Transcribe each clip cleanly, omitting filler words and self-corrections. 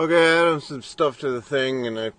Okay, I added some stuff to the thing, and I...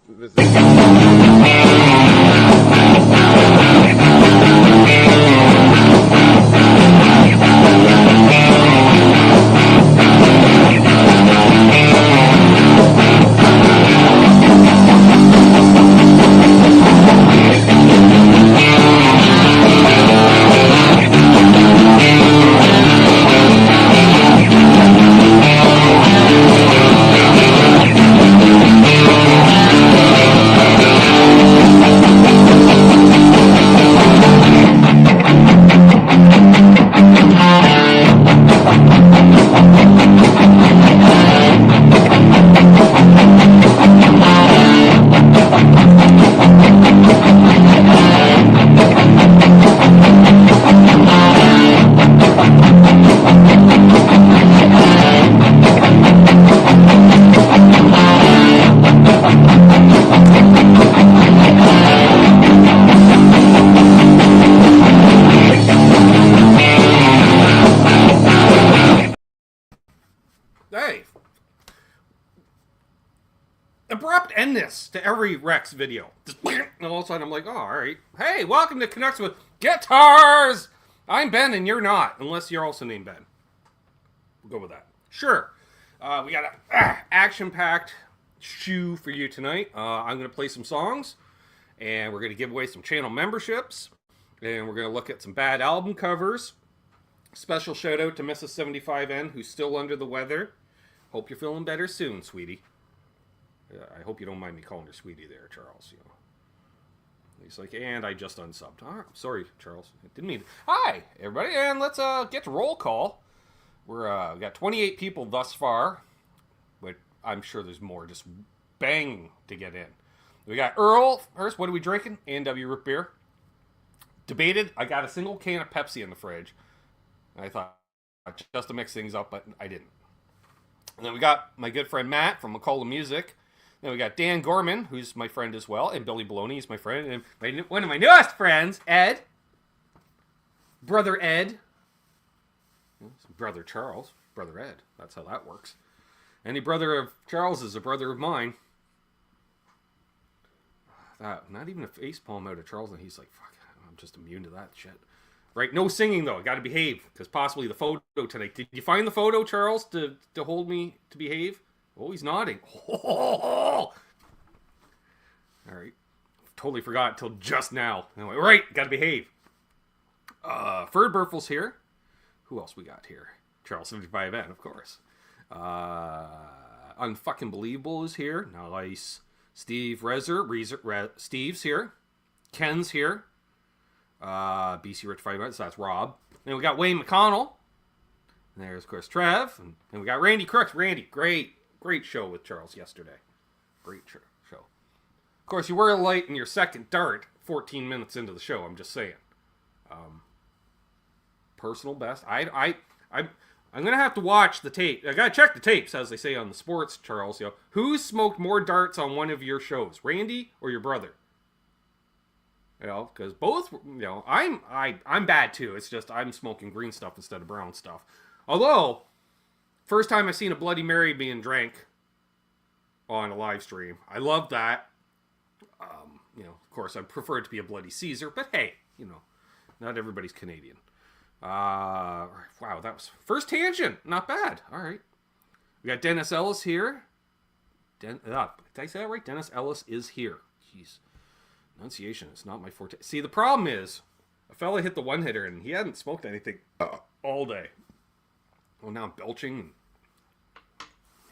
Hey, abrupt endness to every Rex video. Just, and all of a sudden I'm like, oh, all right. Hey, welcome to Canucks with Guitars. I'm Ben and you're not, unless you're also named Ben. We'll go with that. Sure. We got an action-packed shoe for you tonight. I'm going to play some songs, and we're going to give away some channel memberships, and we're going to look at some bad album covers. Special shout out to Mrs. 75N, who's still under the weather. Hope you're feeling better soon, sweetie. I hope you don't mind me calling her sweetie there, Charles. You know, he's like, and I just unsubbed. Oh, sorry, Charles. I didn't mean to. Hi, everybody, and let's get to roll call. We got 28 people thus far, but I'm sure there's more just bang to get in. We got Earl first. What are we drinking? A&W root beer. Debated. I got a single can of Pepsi in the fridge. I thought just to mix things up, but I didn't. And then we got my good friend Matt from McCullough Music. Then we got Dan Gorman, who's my friend as well, and Billy Baloney is my friend, and one of my newest friends, Ed. Brother Ed. Brother Charles. Brother Ed. That's how that works. Any brother of Charles is a brother of mine. Not even a face palm out of Charles, and he's like, fuck, I'm just immune to that shit. Right, no singing though. I got to behave because possibly the photo tonight. Did you find the photo, Charles, to hold me to behave? Oh, he's nodding. Oh. All right, totally forgot until just now. Anyway, right, got to behave. Ferd Burfle's here. Who else we got here? Charles 75N, of course. Unfucking Believable is here. Nice. Steve Steve's here. Ken's here. BC Rich 5 minutes, so that's Rob. Then we got Wayne McConnell. And there's, of course, Trev. And we got Randy Crooks. Randy, great show with Charles yesterday. Great show. Of course, you were late in your second dart 14 minutes into the show, I'm just saying. Personal best. I'm going to have to watch the tape. I got to check the tapes, as they say on the sports, Charles. You know, who smoked more darts on one of your shows, Randy or your brother? You know, because both, you know, I'm bad too. It's just I'm smoking green stuff instead of brown stuff. Although, first time I've seen a Bloody Mary being drank on a live stream. I love that. You know, of course, I prefer it to be a Bloody Caesar, but hey, you know, not everybody's Canadian. Wow, that was first tangent. Not bad. All right. We got Dennis Ellis here. Did I say that right? Dennis Ellis is here. Jeez. Enunciation is not my forte. See, the problem is, a fella hit the one hitter and he hadn't smoked anything all day. Well, now I'm belching.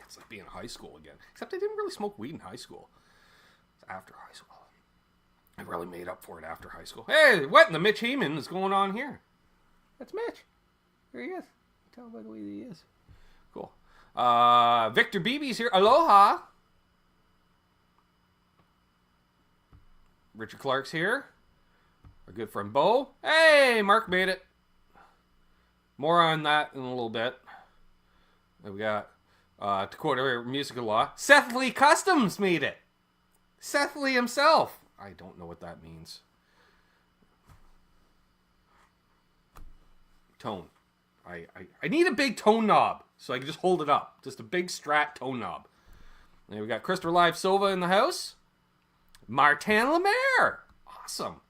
It's like being in high school again. Except I didn't really smoke weed in high school. It's after high school. I really made up for it after high school. Hey, what in the Mitch Heyman is going on here? That's Mitch. There he is. Tell by the way he is. Cool. Victor Beebe's here. Aloha. Richard Clark's here. Our good friend Bo. Hey, Mark made it. More on that in a little bit. And we got, to quote our musical law, Seth Lee Customs made it. Seth Lee himself. I don't know what that means. Tone. I need a big tone knob so I can just hold it up. Just a big Strat tone knob. And we got Christopher Live Silva in the house. Martin Lemaire. Awesome.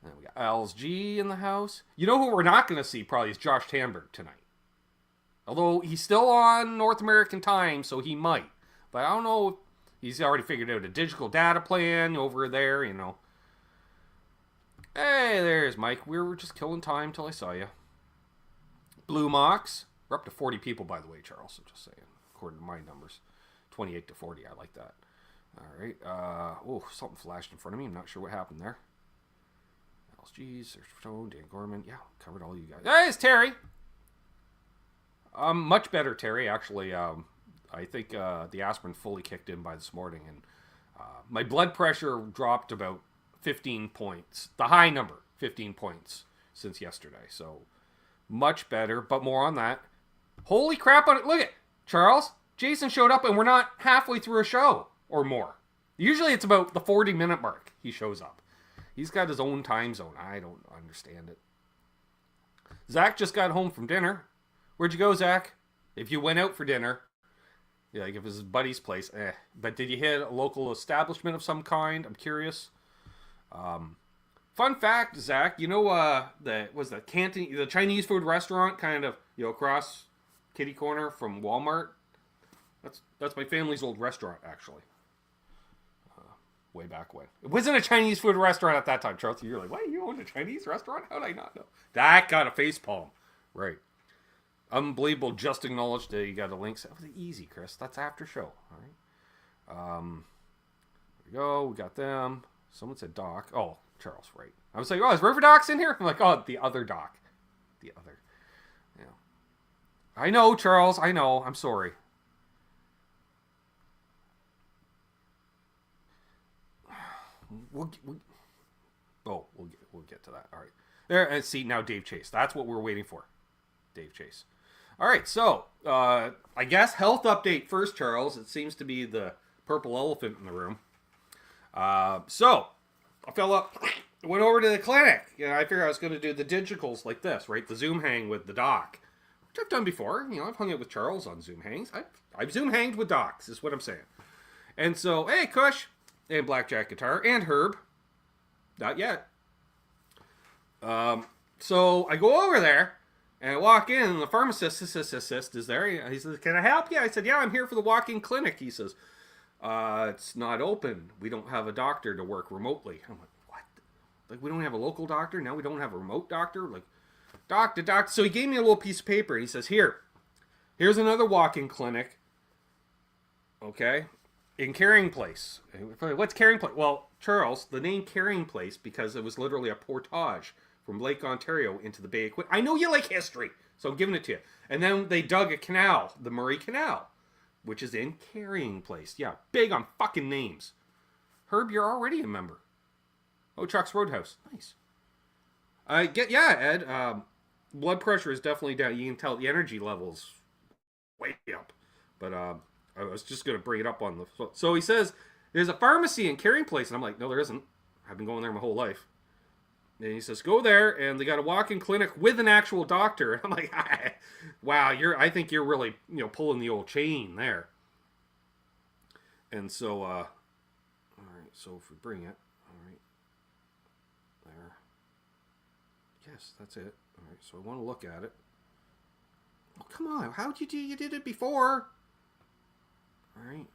And we got Al's G in the house. You know who we're not going to see probably is Josh Tamberg tonight. Although he's still on North American time, so he might. But I don't know if he's already figured out a digital data plan over there, you know. Hey, there's Mike. We were just killing time till I saw you. Blue Mox. We're up to 40 people, by the way, Charles. So just saying, according to my numbers. 28 to 40. I like that. All right. Oh, something flashed in front of me. I'm not sure what happened there. LSG, Search for Tone, Dan Gorman. Yeah, covered all you guys. Hey, it's Terry. Much better, Terry. Actually, I think the aspirin fully kicked in by this morning, and my blood pressure dropped about 15 points. The high number, 15 points since yesterday. So much better, but more on that. Holy crap on it. Look at Charles. Jason showed up and we're not halfway through a show or more. Usually it's about the 40-minute mark he shows up. He's got his own time zone. I don't understand it. Zach just got home from dinner. Where'd you go, Zach? If you went out for dinner, yeah, like if it was his buddy's place, But did you hit a local establishment of some kind? I'm curious. Fun fact, Zach, you know the Canton, the Chinese food restaurant kind of, you know, across kitty corner from Walmart? That's my family's old restaurant, actually. Way back when. It wasn't a Chinese food restaurant at that time, Charles. You're like, what? You own a Chinese restaurant? How did I not know? That got a facepalm. Right. Unbelievable. Just acknowledged that you got a link. That was easy, Chris. That's after show. All right. There we go. We got them. Someone said Doc. Oh, Charles, right. I was like, oh, is River Doc's in here? I'm like, oh, the other Doc. The other. Yeah. I know, Charles. I know. I'm sorry. We'll get to that. All right. There, and see, now Dave Chase. That's what we're waiting for. Dave Chase. All right, so I guess health update first, Charles. It seems to be the purple elephant in the room. So I went over to the clinic. You know, I figured I was going to do the digitals like this, right? The Zoom hang with the doc, which I've done before. You know, I've hung out with Charles on Zoom hangs. I've Zoom hanged with docs, is what I'm saying. And so, hey, Kush, and Blackjack Guitar, and Herb. Not yet. So I go over there. And I walk in, and the pharmacist is there. He says, can I help you? I said, yeah, I'm here for the walk-in clinic. He says, it's not open. We don't have a doctor to work remotely. I'm like, what? Like, we don't have a local doctor? Now we don't have a remote doctor? Like, doctor. So he gave me a little piece of paper, and he says, here's another walk-in clinic, okay, in Carrying Place. What's Carrying Place? Well, Charles, the name Carrying Place, because it was literally a portage from Lake Ontario into the Bay of Quinte. I know you like history, so I'm giving it to you. And then they dug a canal, the Murray Canal, which is in Carrying Place. Yeah, big on fucking names. Herb, you're already a member. Oh, Chuck's Roadhouse. Nice. Ed, blood pressure is definitely down. You can tell the energy level's way up. But I was just going to bring it up on the... So he says, there's a pharmacy in Carrying Place. And I'm like, no, there isn't. I've been going there my whole life. And he says, go there, and they got a walk-in clinic with an actual doctor. And I'm like, wow, I think you're really, pulling the old chain there. And so, all right, so if we bring it, all right, there. Yes, that's it. All right, so I want to look at it. Oh, come on, how'd you do? You did it before. All right.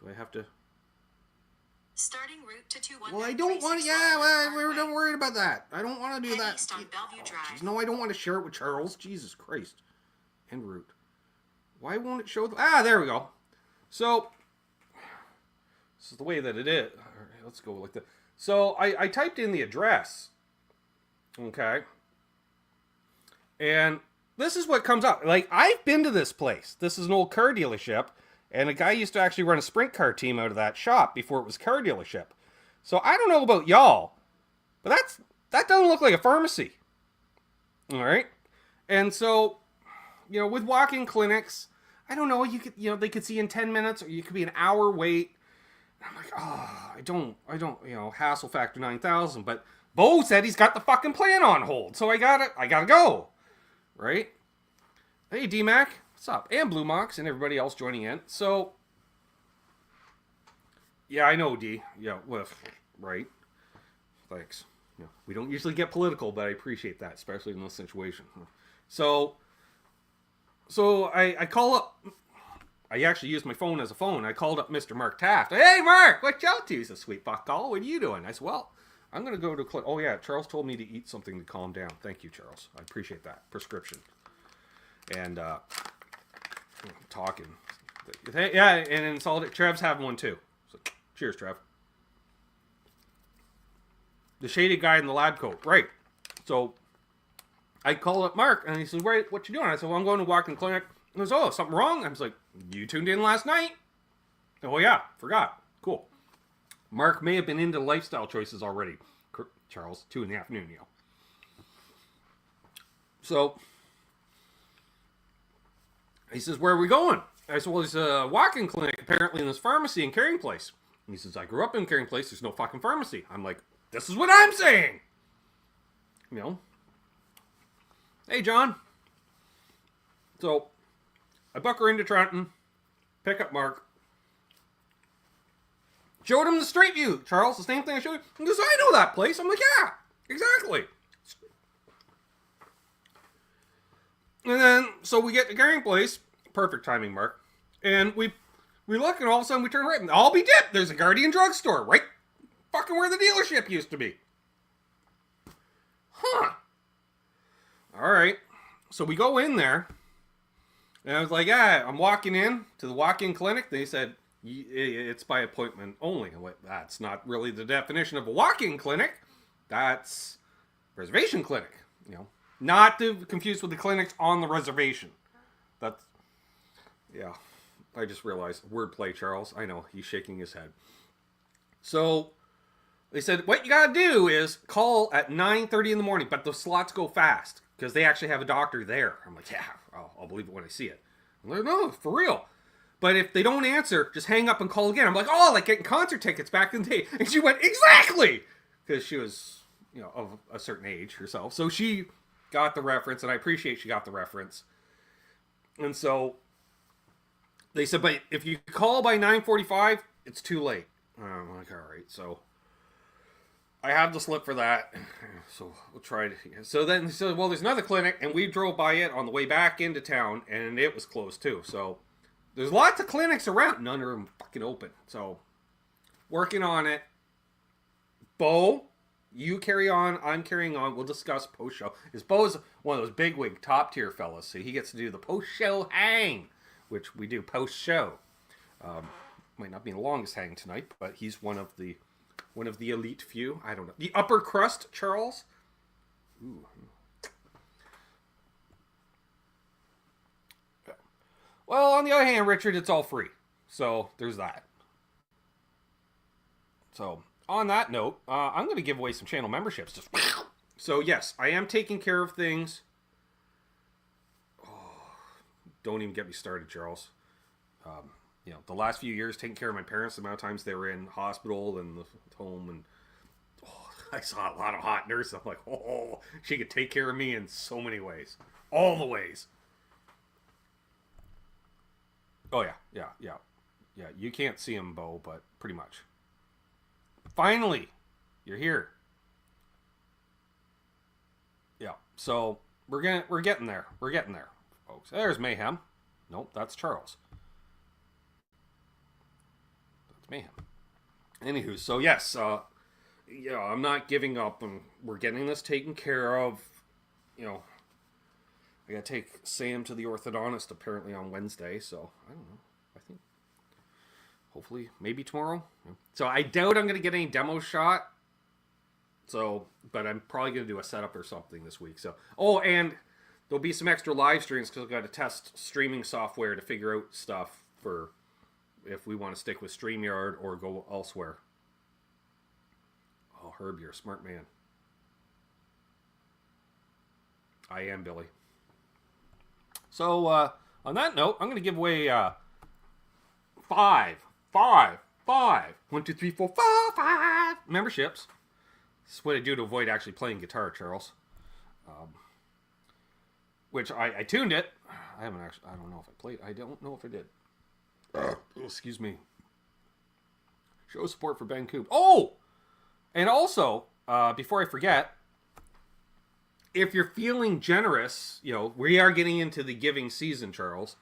Do I have to... Starting route to 219. Well, I don't want to. Yeah, we're not worried about that. I don't want to do that. East on Bellevue Drive. Geez, no, I don't want to share it with Charles. Jesus Christ. En route. Why won't it show? There we go. So this is the way that it is. All right, let's go like that. So I typed in the address. Okay. And this is what comes up. Like, I've been to this place. This is an old car dealership. And a guy used to actually run a sprint car team out of that shop before it was a car dealership. So I don't know about y'all, but that doesn't look like a pharmacy. All right. And so, with walk-in clinics, I don't know, you could, they could see in 10 minutes, or you could be an hour wait. And I'm like, I don't, hassle factor 9,000, but Bo said he's got the fucking plan on hold. So I gotta go. Right? Hey, D-Mac. What's up? And Blue Mox and everybody else joining in. So, yeah, I know, D. Yeah, well, right. Thanks. Yeah, we don't usually get political, but I appreciate that, especially in this situation. So I call up. I actually used my phone as a phone. I called up Mr. Mark Taft. Hey, Mark, what you up to? He said, sweet fuck call. What are you doing? I said, well, I'm going to go to... Oh, yeah, Charles told me to eat something to calm down. Thank you, Charles. I appreciate that. Prescription. And, talking. Yeah, and in solid... Trev's having one, too. So, cheers, Trev. The shaded guy in the lab coat. Right. So, I called up Mark, and he said, what you doing? I said, well, I'm going to walk in the clinic. He goes, oh, something wrong? I was like, you tuned in last night? Oh, yeah, forgot. Cool. Mark may have been into lifestyle choices already. Charles, 2 in the afternoon, you know. So, he says, where are we going? I said, well, there's a walk-in clinic apparently in this pharmacy in Caring Place. And he says, I grew up in Caring Place. There's no fucking pharmacy. I'm like, this is what I'm saying. You know. Hey, John. So, I buck her into Trenton, pick up Mark, showed him the Street View, Charles, the same thing I showed you. He goes, I know that place. I'm like, yeah, exactly. And then, so we get to Caring Place, perfect timing, Mark, and we look, and all of a sudden we turn right, and I'll be dipped. There's a Guardian drugstore right fucking where the dealership used to be. Huh. All right. So we go in there. And I was like, yeah, I'm walking in to the walk-in clinic. They said, it's by appointment only. I went, that's not really the definition of a walk-in clinic. That's reservation clinic. You know, not to confuse with the clinics on the reservation. That's, yeah, I just realized. Wordplay, Charles. I know, he's shaking his head. So, they said, what you gotta do is call at 9:30 in the morning, but the slots go fast. Because they actually have a doctor there. I'm like, yeah, I'll believe it when I see it. I'm like, no, for real. But if they don't answer, just hang up and call again. I'm like, oh, like getting concert tickets back in the day. And she went, exactly! Because she was, you know, of a certain age herself. So she got the reference, and I appreciate she got the reference. And so they said, but if you call by 9:45, it's too late. I'm like, all right, so... I have the slip for that, so we'll try it. So then he said, well, there's another clinic, and we drove by it on the way back into town, and it was closed too. So there's lots of clinics around. None of them fucking open. So working on it. Bo, you carry on. I'm carrying on. We'll discuss post-show. Because Bo's one of those bigwig, top-tier fellas, so he gets to do the post-show hang, which we do post-show. Might not be the longest hang tonight, but he's one of the elite few. I don't know. The upper crust, Charles. Ooh. Well, on the other hand, Richard, it's all free. So, there's that. So, on that note, I'm going to give away some channel memberships. Just so, yes, I am taking care of things. Oh, don't even get me started, Charles. You know, the last few years, taking care of my parents, the amount of times they were in hospital and the home, and I saw a lot of hot nurses. I'm like, oh, she could take care of me in so many ways. All the ways. Oh, yeah. You can't see him, Bo, but pretty much. Finally, you're here. Yeah, so we're getting there. We're getting there, folks. There's Mayhem. Nope, that's Charles. Mayhem. Anywho, so yes, yeah, I'm not giving up, and we're getting this taken care of. You know, I gotta take Sam to the orthodontist apparently on Wednesday, so I don't know. I think hopefully maybe tomorrow. So I doubt I'm gonna get any demo shot. So, but I'm probably gonna do a setup or something this week. So, oh, and there'll be some extra live streams because I've got to test streaming software to figure out stuff for if we want to stick with StreamYard or go elsewhere. Oh, Herb, you're a smart man. I am, Billy. So, on that note, I'm going to give away 5 1, 2, 3, 4, 5 memberships. This is what I do to avoid actually playing guitar, Charles. which I tuned it. I haven't actually. I don't know if I played. I don't know if I did. Oh, excuse me. Show support for Ben Coombs. Oh, and also before I forget, if you're feeling generous, you know, we are getting into the giving season, Charles.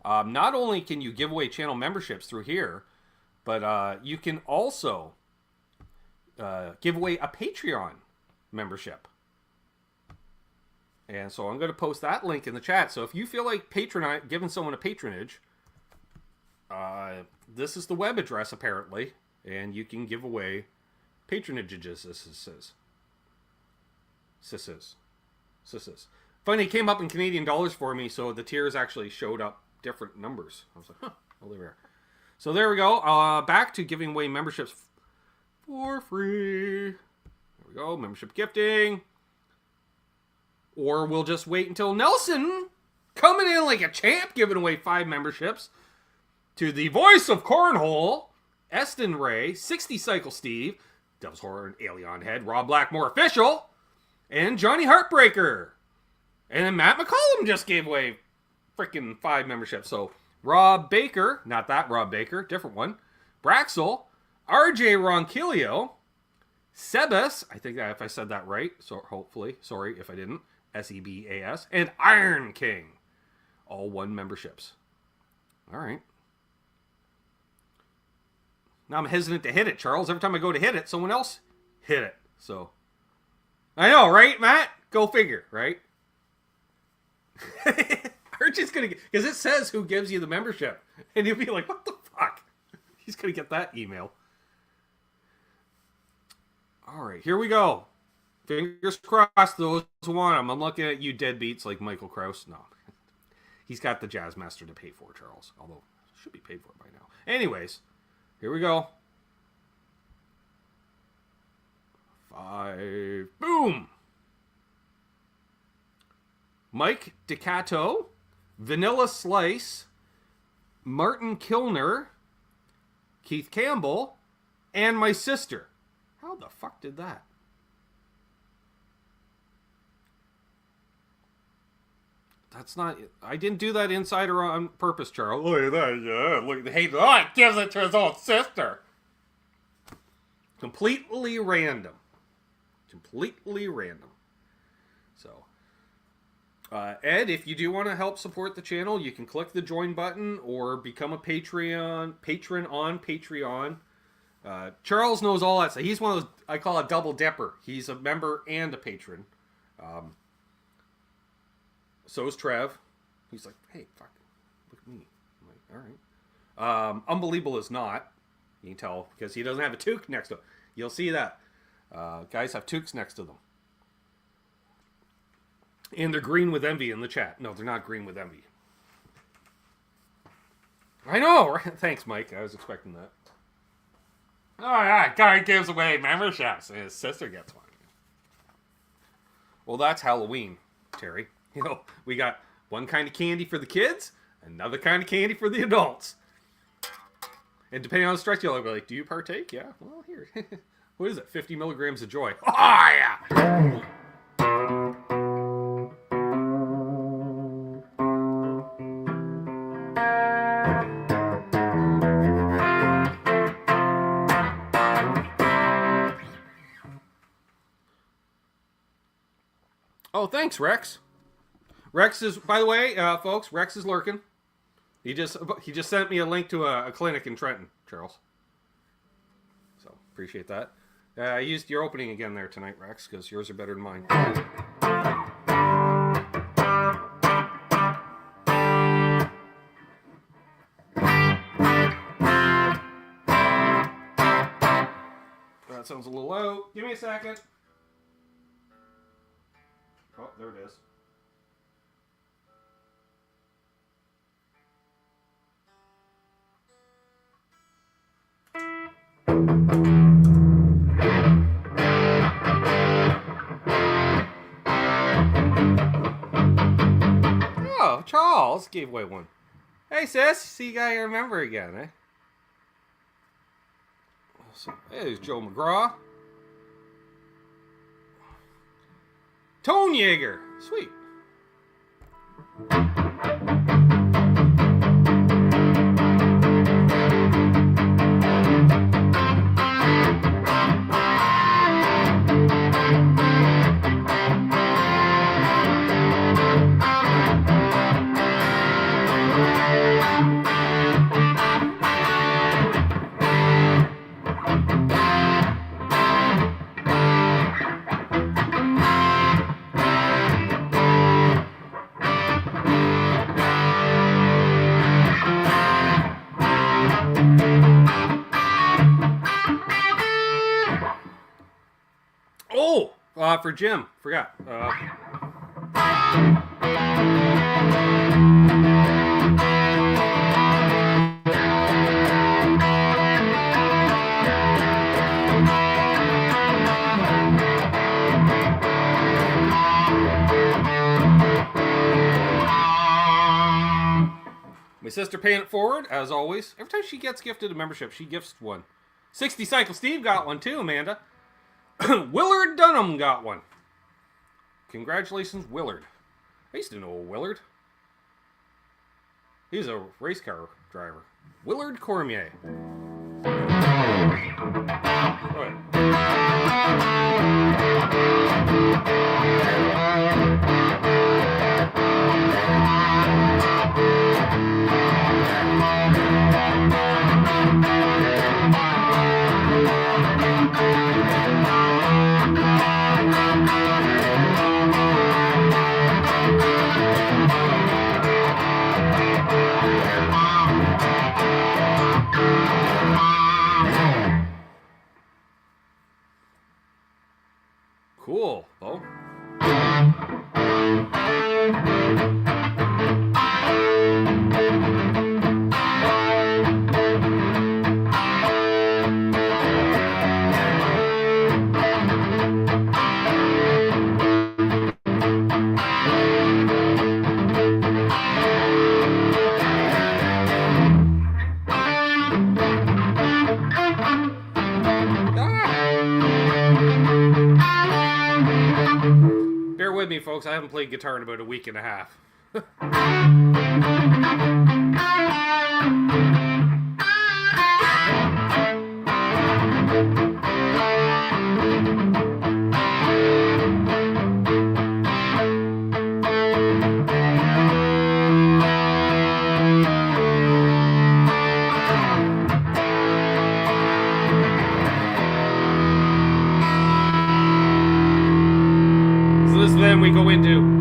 Not only can you give away channel memberships through here, but you can also give away a Patreon membership. And so I'm going to post that link in the chat. So if you feel like giving someone a patronage, this is the web address apparently, and you can give away patronages. Sisses. Funny, it came up in Canadian dollars for me, so the tiers actually showed up different numbers. I was like, huh, I'll leave it. So there we go. Back to giving away memberships for free. There we go. Membership gifting. Or we'll just wait until Nelson coming in like a champ, giving away 5 memberships to the voice of Cornhole, Eston Ray, 60 Cycle Steve, Devil's Horn, Alien Head, Rob Blackmore Official, and Johnny Heartbreaker. And then Matt McCollum just gave away freaking 5 memberships. So Rob Baker, not that Rob Baker, different one. Braxel, RJ Ronquillo, Sebas, I think if I said that right, so hopefully, sorry if I didn't, Sebas, and Iron King. All 1 memberships. All right. Now I'm hesitant to hit it, Charles. Every time I go to hit it, someone else hit it. So, I know, right, Matt? Go figure, right? Archie's going to get, because it says who gives you the membership. And you'll be like, what the fuck? He's going to get that email. All right, here we go. Fingers crossed, those who want them. I'm looking at you deadbeats like Michael Krause. No. He's got the Jazzmaster to pay for, Charles. Although, should be paid for by now. Anyways, here we go. 5. Boom! Mike DeCato, Vanilla Slice, Martin Kilner, Keith Campbell, and my sister. How the fuck did that? That's not... I didn't do that inside or on purpose, Charles. Look at that, yeah. Look at the hate. Oh, it gives it to his own sister. Completely random. Completely random. So, Ed, if you do want to help support the channel, you can click the join button or become a patron on Patreon. Charles knows all that stuff. He's one of those, I call a double dipper. He's a member and a patron. So is Trev. He's like, hey, fuck, look at me. I'm like, all right. Unbelievable is not. You can tell because he doesn't have a toque next to him. You'll see that. Guys have toques next to them. And they're green with envy in the chat. No, they're not green with envy. I know, right? Thanks, Mike. I was expecting that. Oh, yeah, guy gives away memberships, and his sister gets one. Well, that's Halloween, Terry. You know, we got one kind of candy for the kids, another kind of candy for the adults. And depending on the stress, you'll be like, do you partake? Yeah, well, here. What is it? 50 milligrams of joy. Oh, yeah! Oh, thanks, Rex. Rex is, by the way, folks, Rex is lurking. He just sent me a link to a clinic in Trenton, Charles. So, appreciate that. I used your opening again there tonight, Rex, because yours are better than mine. That sounds a little low. Give me a second. Oh, there it is. Oh, Charles gave away one. Hey, sis. See you guys remember again, eh? So, there's Joe McGraw. Tone Jaeger. Sweet. For Jim, forgot. My sister paying it forward, as always. Every time she gets gifted a membership, she gifts one. 60 Cycle Steve got one too, Amanda. Willard Dunham got one. Congratulations, Willard. I used to know Willard. He's a race car driver. Willard Cormier. Cool, Bo. Bear with me, folks. I haven't played guitar in about a week and a half. Then we go into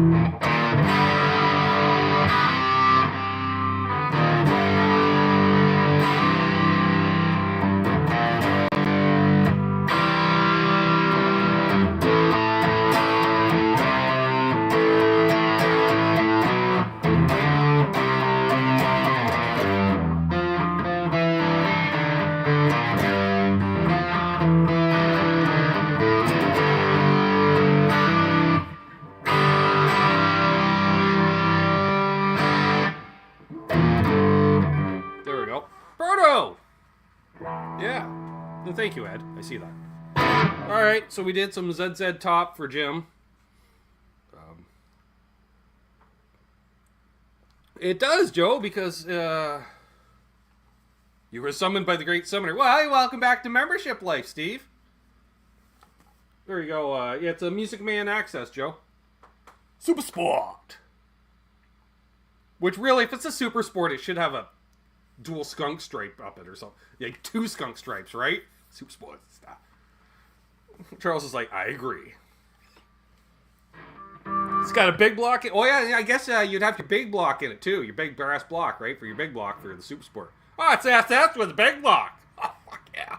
thank you, Ed. I see that. Alright, so we did some ZZ Top for Jim. It does, Joe, because you were summoned by the great summoner. Well, welcome back to membership life, Steve. There you go. Yeah, it's a Music Man Access, Joe. Super Sport. Which really, if it's a Super Sport, it should have a dual skunk stripe up it or something. Like 2 skunk stripes, right? Super Sport stuff. Charles is like, I agree. It's got a big block. Oh, yeah, I guess you'd have your big block in it, too. Your big brass block, right? For your big block for the Super Sport. Oh, it's SS with a big block. Oh, fuck yeah.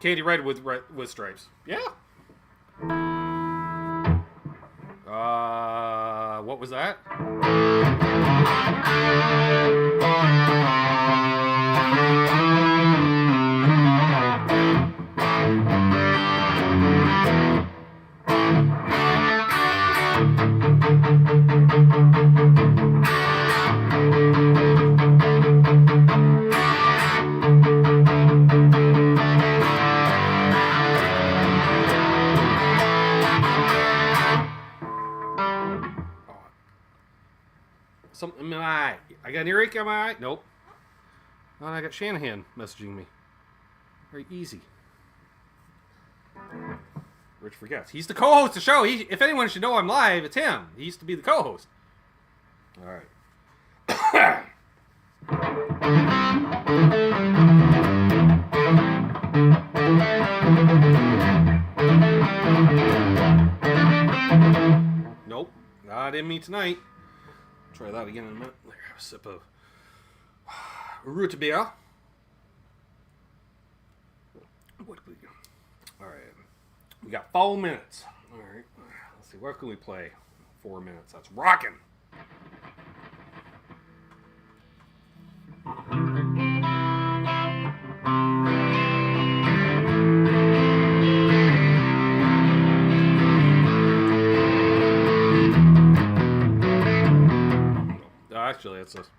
Katie Red with stripes. Yeah. What What was that? Something in my eye. I got an earache in my eye? Nope. Oh, I got Shanahan messaging me. Very easy. Rich forgets. He's the co-host of the show. If anyone should know I'm live, it's him. He used to be the co-host. All right. Nope. Not in me tonight. Try that again in a minute. There, have a sip of root beer. What do we do? All right. We got 4 minutes. All right. Let's see. What can we play? 4 minutes. That's rocking. Actually, it's this.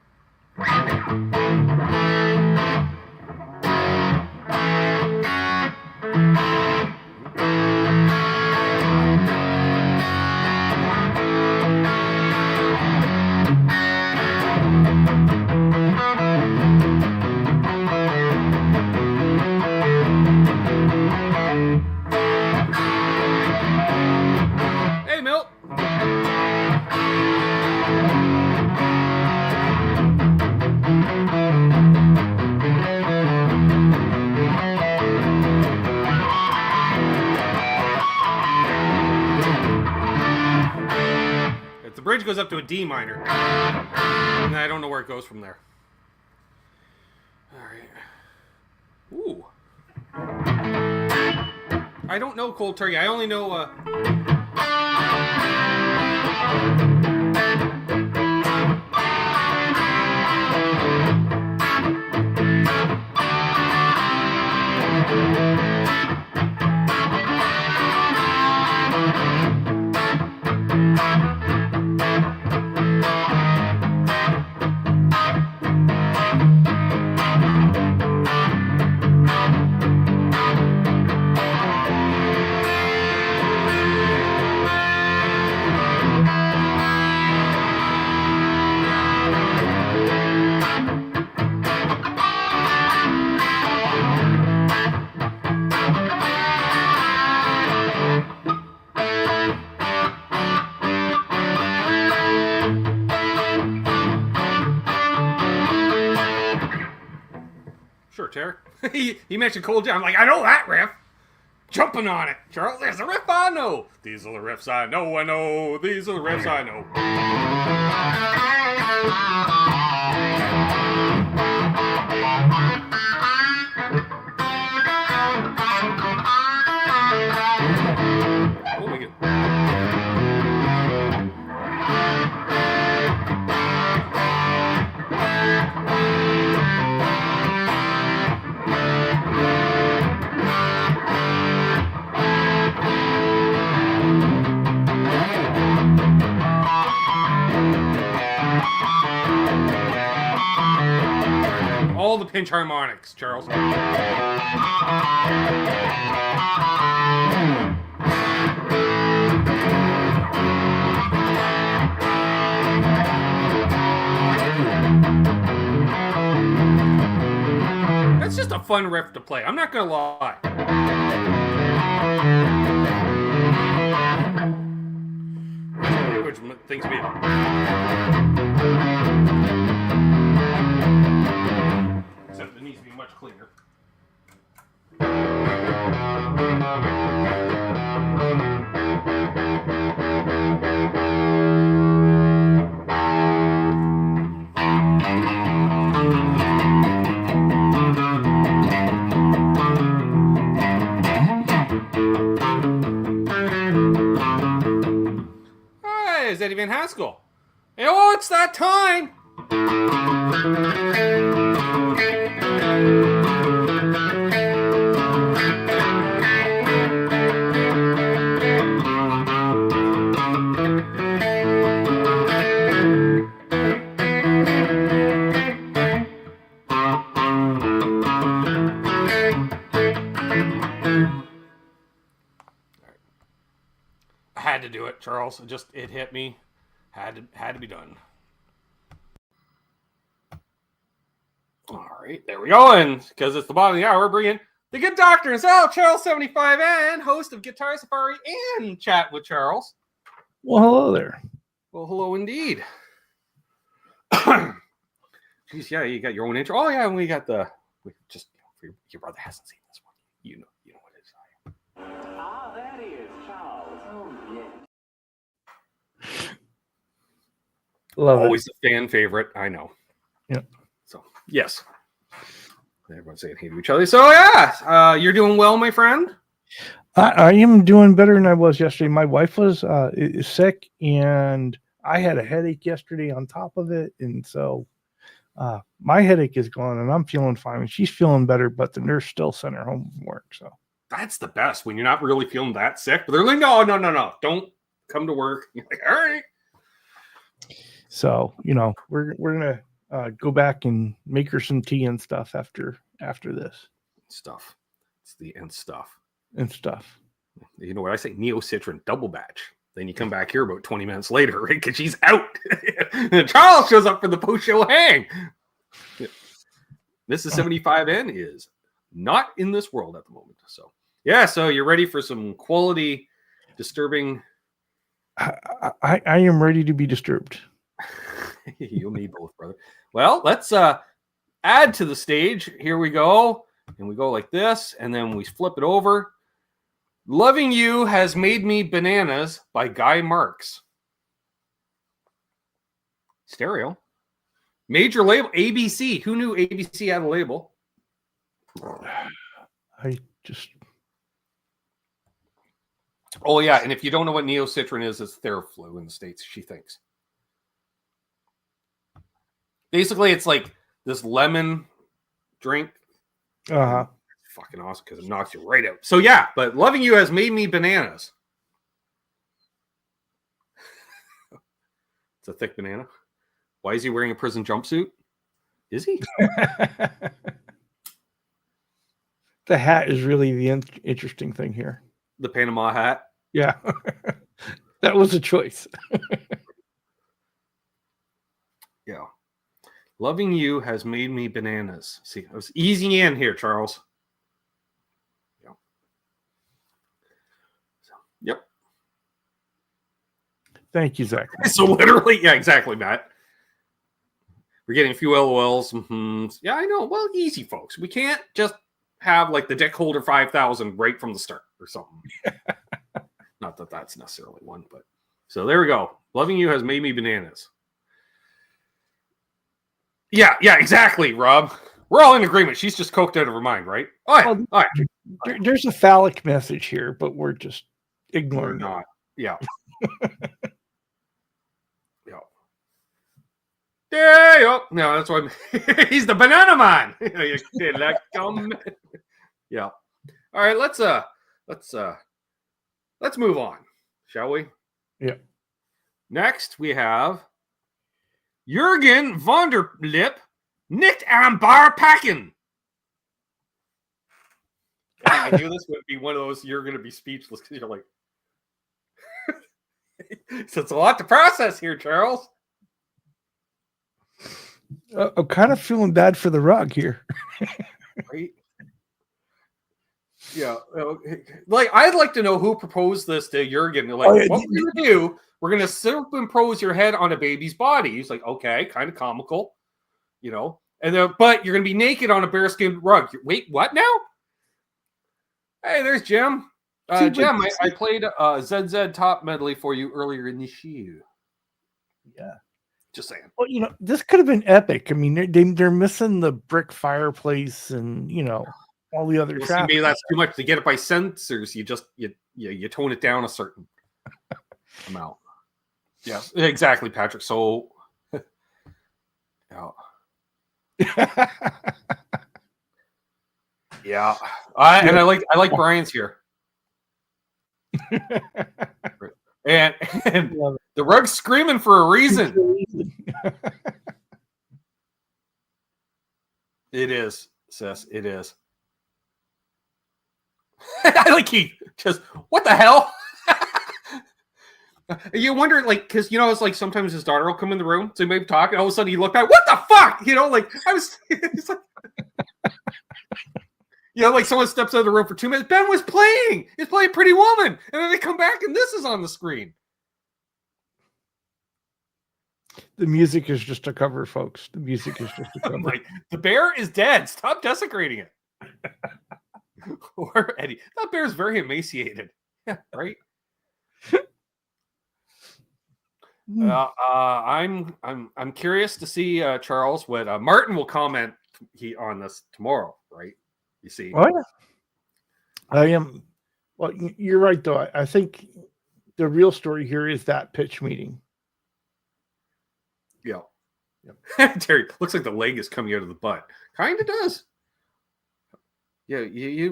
Hey, Milt. The bridge goes up to a D minor, and I don't know where it goes from there. All right. Ooh. I don't know Cold Turkey. I only know. Sure, Terry. he mentioned Cold Jam. I'm like, I know that riff. Jumping on it. Charles, there's a riff I know. These are the riffs I know. These are the riffs I know. Oh, my God. All the pinch harmonics, Charles. That's just a fun riff to play. I'm not gonna lie. Which things be. Except it needs to be much cleaner. Hey, it's Eddie Van Haskell. Oh, it's that time. I had to do it, Charles. It hit me. Had to be done. All right, there we go. And because it's the bottom of the hour, we're bringing the good doctor himself, Charles 75, and host of Guitar Safari and Chat with Charles. Well, hello there. Well, hello indeed. Jeez, yeah, you got your own intro. Oh yeah, and we got the your brother hasn't seen this one. You know what it is. Ah, there he is, Charles. Oh, yeah. Love Always a fan favorite, I know. Yep. So yes, everyone's saying hey to each other. So yeah, you're doing well, my friend. I am doing better than I was yesterday. My wife was sick, and I had a headache yesterday on top of it, and so my headache is gone, and I'm feeling fine. She's feeling better, but the nurse still sent her home from work. So That's the best when you're not really feeling that sick, but they're like, no, don't come to work. You're like, all right. So we're gonna go back and make her some tea and stuff after this Stuff. It's the end stuff. and stuff. You know what I say? Neo Citron double batch. Then you come back here about 20 minutes later, right? Because she's out. And Charles shows up for the post-show hang. Mrs. 75N is not in this world at the moment. So, yeah, so you're ready for some quality, disturbing. I am ready to be disturbed. You'll need both, brother. Well, let's add to the stage. Here we go. And we go like this, and then we flip it over. Loving You Has Made Me Bananas by Guy Marks. Stereo. Major label, ABC. Who knew ABC had a label? Oh, yeah, and if you don't know what Neo Citron is, it's Theraflu in the States, she thinks. Basically, it's like this lemon drink. Uh-huh. It's fucking awesome because it knocks you right out. So, yeah, but Loving You Has Made Me Bananas. It's a thick banana. Why is he wearing a prison jumpsuit? Is he? The hat is really the interesting thing here. The Panama hat. Yeah. That was a choice. Yeah. Loving You Has Made Me Bananas. See, I was easing in here, Charles. Yeah. So, yep. Thank you, Zach. So literally, yeah, exactly, Matt. We're getting a few LOLs. Yeah, I know. Well, easy, folks. We can't just have like the Deck Holder 5000 right from the start or something. Not that that's necessarily one, but so there we go. Loving You Has Made Me Bananas. Yeah, exactly, Rob. We're all in agreement. She's just coked out of her mind, right? Oh, yeah. All right. There's a phallic message here, but we're just We're ignoring not. Yeah. Yeah. No, that's why he's the banana man. Yeah. All right, let's move on, shall we? Yeah. Next, we have Jürgen von der Lip, nicht am Bar packen. I knew this would be one of those you're going to be speechless because you're like, so it's a lot to process here, Charles. I'm kind of feeling bad for the rug here. Right? Yeah. Like, I'd like to know who proposed this to Jürgen. They're like, what we're going to do, we're going to superimpose your head on a baby's body. He's like, okay, kind of comical, and then, but you're going to be naked on a bearskin rug. Wait, what now? Hey, there's Jim. Jim, I played a ZZ Top medley for you earlier in this year. Yeah. Just saying. Well, this could have been epic. I mean, they're missing the brick fireplace and, all the other crap. Maybe that's too much to get it by sensors. You tone it down a certain amount. Yes, exactly, Patrick. So, yeah, yeah. And I like Brian's here, and Love the rug's screaming for a reason. It is, sis. It is. I like he just what the hell? You wonder, like, because it's like sometimes his daughter will come in the room, so he may be talking. All of a sudden, he looked at, what the fuck? Like I was, it's like, like someone steps out of the room for 2 minutes. Ben was playing. He's playing Pretty Woman, and then they come back, and this is on the screen. The music is just a cover, folks. The music is just a cover. Like, the bear is dead. Stop desecrating it. Or Eddie, that bear is very emaciated. Yeah, right. I'm curious to see Charles what Martin will comment on this tomorrow, right? You see, Oh yeah, I am. Well, you're right though. I think the real story here is that pitch meeting. Yeah. Terry, looks like the leg is coming out of the butt. Kind of does. Yeah, yeah.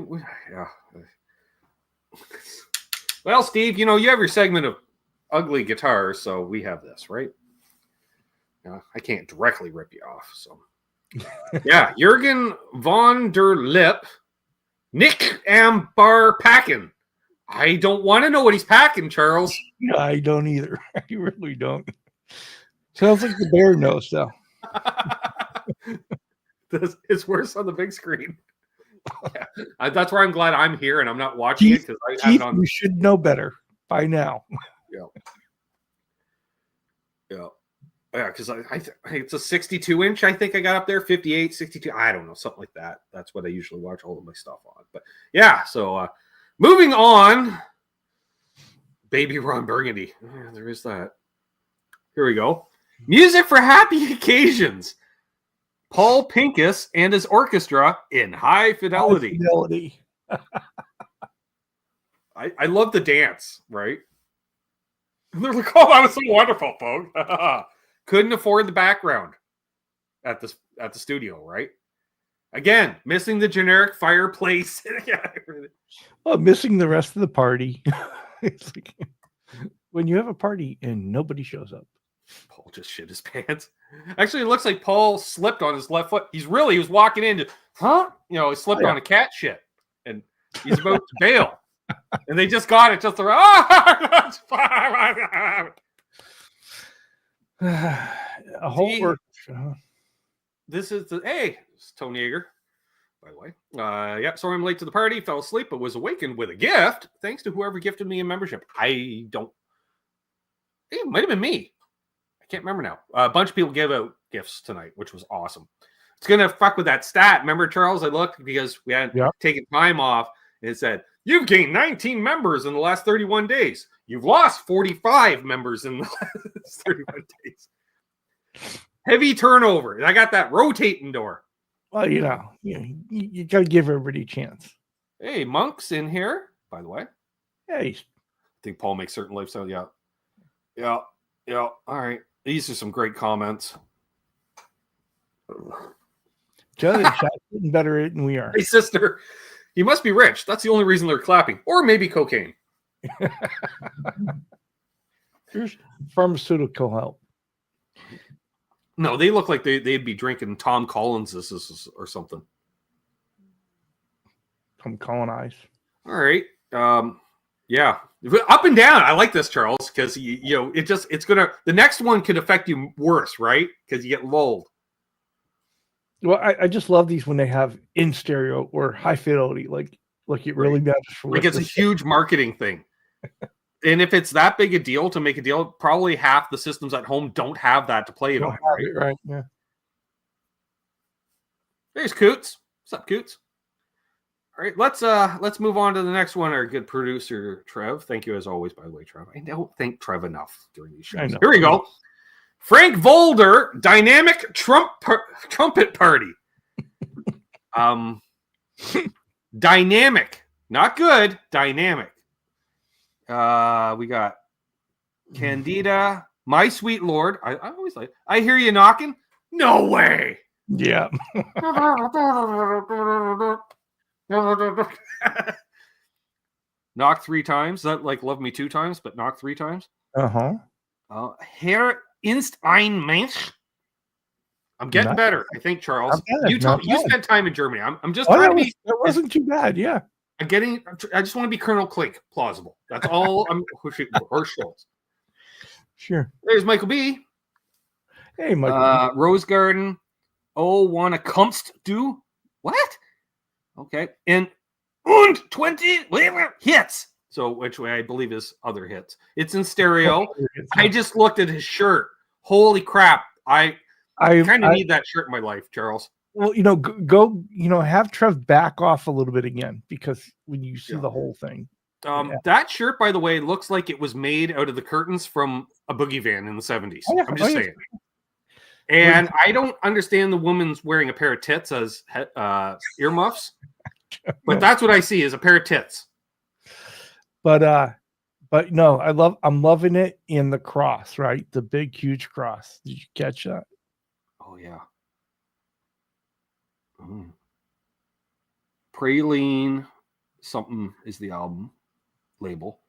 Well, Steve, you have your segment of ugly guitars, so we have this, right? I can't directly rip you off, so. Yeah, Jürgen von der Lip, Nick Ambar packing. I don't want to know what he's packing, Charles. I don't either. I really don't. Sounds like the bear knows, though. It's worse on the big screen. Yeah. That's why I'm glad I'm here and I'm not watching it because I have it on. You should know better by now. Yeah, because it's a 62-inch. I think I got up there, 58, 62. I don't know, something like that. That's what I usually watch all of my stuff on. But yeah, so moving on. Baby Ron Burgundy. Yeah, there is that. Here we go. Music for happy occasions. Paul Pincus and his orchestra in high fidelity. I love the dance, right? And they're like, oh, that was so wonderful, folks. Couldn't afford the background at the studio, right? Again, missing the generic fireplace. Well, missing the rest of the party. It's like when you have a party and nobody shows up. Paul just shit his pants. Actually, it looks like Paul slipped on his left foot. He was walking into, he slipped on a cat shit, and he's about to bail. And they just got it just around. A whole work. This is it's Tony Yeager, by the way. Yep, sorry I'm late to the party. Fell asleep, but was awakened with a gift. Thanks to whoever gifted me a membership. It might have been me. I can't remember now. A bunch of people gave out gifts tonight, which was awesome. It's going to fuck with that stat. Remember, Charles, I looked because we had taken time off, and it said, you've gained 19 members in the last 31 days. You've lost 45 members in the last 31 days. Heavy turnover. I got that rotating door. Well, you got to give everybody a chance. Hey, Monk's in here, by the way. Hey. I think Paul makes certain lifestyle. Yeah. All right. These are some great comments. Getting better than we are. Hey, sister, you must be rich. That's the only reason they're clapping. Or maybe cocaine. Here's pharmaceutical help. No, they look like they'd be drinking Tom Collins or something. Tom Collins. All right. Yeah. Up and down. I like this, Charles, because the next one could affect you worse, right? Because you get lulled. Well, I just love these when they have in stereo or high fidelity, like it really matters for like it's a huge marketing thing. And if it's that big a deal to make a deal, probably half the systems at home don't have that to play it on. Right? Yeah. There's Coots. What's up, Coots? All right, let's move on to the next one. Our good producer, Trev. Thank you as always, by the way, Trev. I don't thank Trev enough during these shows. Here we go. Frank Volder, Dynamic Trumpet Party. Dynamic, not good. Dynamic. We got Candida My Sweet Lord. I always like. I Hear You Knocking. No way. Yeah. Knock 3 times. That like Love Me 2 times, but knock 3 times. Uh-huh. Herr Inst ein Mensch. I'm getting Not- better, I think, Charles. not bad, You not you bad. spent time in Germany. I'm just Oh, trying to that, be. that wasn't too bad. Yeah. I just want to be Colonel Klink, plausible. That's all I'm pushing for. Schultz. Sure. There's Michael B. Hey, Michael. Rose Garden. Oh, wanna Kunst do? What? Okay. And 20 hits. So, which way I believe is other hits. It's in stereo. I just looked at his shirt. Holy crap. I kind of need that shirt in my life, Charles. Well, go, have Trev back off a little bit again, because when you see the whole thing. That shirt, by the way, looks like it was made out of the curtains from a boogie van in the 70s. Oh, yeah. I'm just saying. And I don't understand the woman's wearing a pair of tits as earmuffs, but that's what I see is a pair of tits. But no, I'm loving it in the cross, right? The big, huge cross. Did you catch that? Oh, yeah. Praline something is the album label.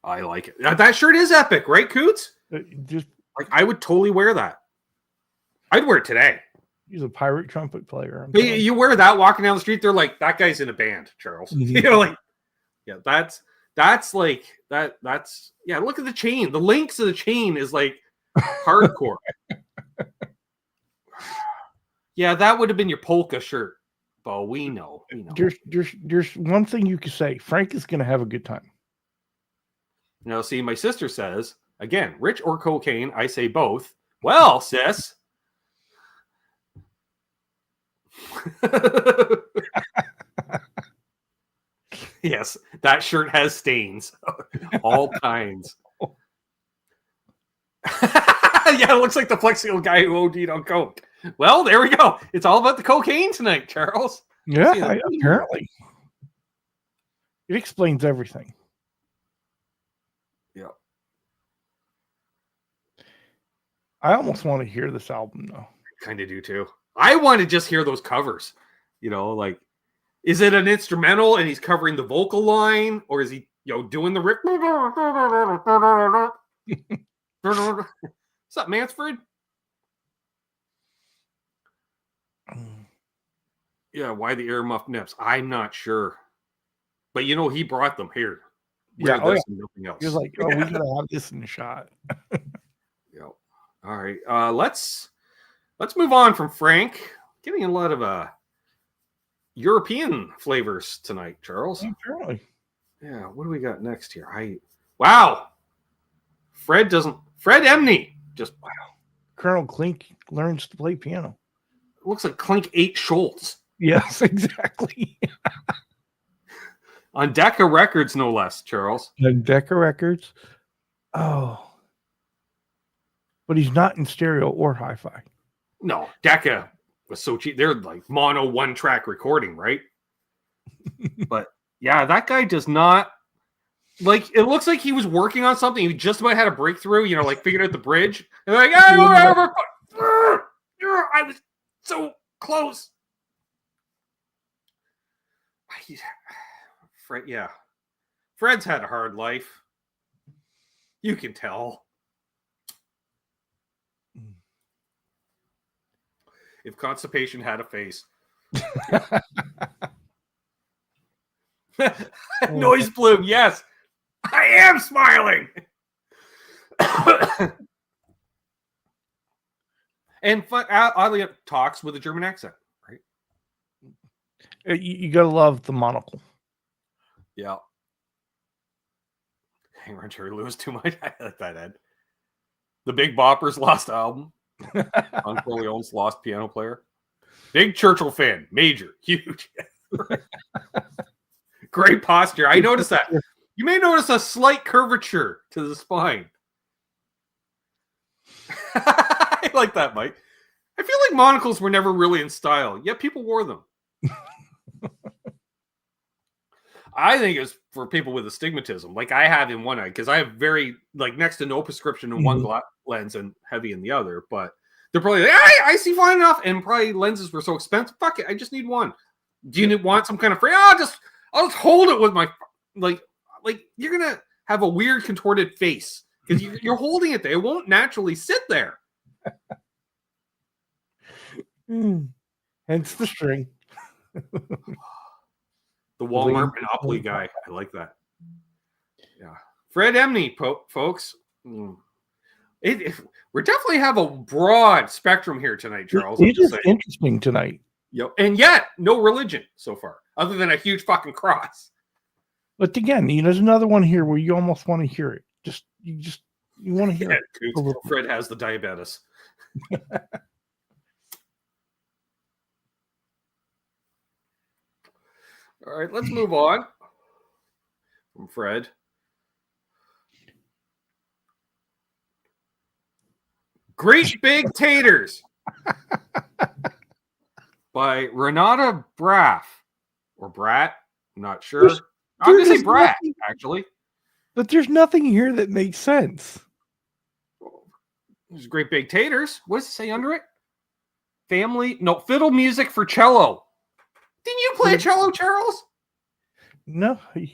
I like it. That shirt is epic, right, Coots? Just like I would totally wear that. I'd wear it today. He's a pirate trumpet player. You wear that walking down the street, they're like, that guy's in a band, Charles. Mm-hmm. Like, yeah, that's like that's yeah. Look at the chain. The links of the chain is like hardcore. Yeah, that would have been your polka shirt. But we know. There's one thing you can say. Frank is going to have a good time. See, my sister says, again, rich or cocaine, I say both. Well, sis. Yes, that shirt has stains. All kinds. Yeah, it looks like the Flexio guy who OD'd on coke. Well, there we go. It's all about the cocaine tonight, Charles. Yeah, apparently. It explains everything. Yeah. I almost want to hear this album, though. Kind of do, too. I want to just hear those covers. Like, is it an instrumental and he's covering the vocal line? Or is he, doing the riff? What's up, Mansford? Yeah, why the earmuff nips? I'm not sure. But he brought them here. Yeah, nothing else. He was like, we gotta have this in the shot. Yeah. All right. Let's move on from Frank. Getting a lot of European flavors tonight, Charles. Apparently. Yeah, what do we got next here? Wow. Fred Emney. Just wow. Colonel Klink learns to play piano. It looks like Klink ate Schultz. Yes, exactly. On Decca Records, no less, Charles. On Decca Records. Oh. But he's not in stereo or hi-fi. No, Decca was so cheap. They're like mono one-track recording, right? But yeah, that guy does not it looks like he was working on something. He just about had a breakthrough, like figured out the bridge. And like, I was so close. Fred's had a hard life. You can tell. If constipation had a face. Noise bloom, yes. I am smiling. And oddly, talks with a German accent, right? You gotta love the monocle. Yeah. Hang on, Jerry Lewis too much. I like that, Ed. The Big Bopper's lost album. Uncle Leon's lost piano player. Big Churchill fan. Major. Huge. Great posture. I noticed that. You may notice a slight curvature to the spine. I like that, Mike. I feel like monocles were never really in style, yet people wore them. I think it's for people with astigmatism, like I have in one eye, because I have very like next to no prescription in one lens and heavy in the other. But they're probably like, I see fine enough, and probably lenses were so expensive. Fuck it, I just need one. Do you want some kind of free? I'll just hold it with my like you're gonna have a weird contorted face because you're holding it there. It won't naturally sit there. Hence the string. The Walmart Monopoly guy. I like that. Yeah. Fred Emney, folks. We definitely have a broad spectrum here tonight, Charles. It is interesting tonight. Yep. And yet, no religion so far, other than a huge fucking cross. But again, there's another one here where you almost want to hear it. You want to hear it. Fred has the diabetes. All right, let's move on from Fred. Great Big Taters by Renata Braff or Brat. I'm not sure. I'm going to say Brat, actually. But there's nothing here that makes sense. There's Great Big Taters. What does it say under it? Fiddle music for cello. Didn't you play a cello, Charles? No, I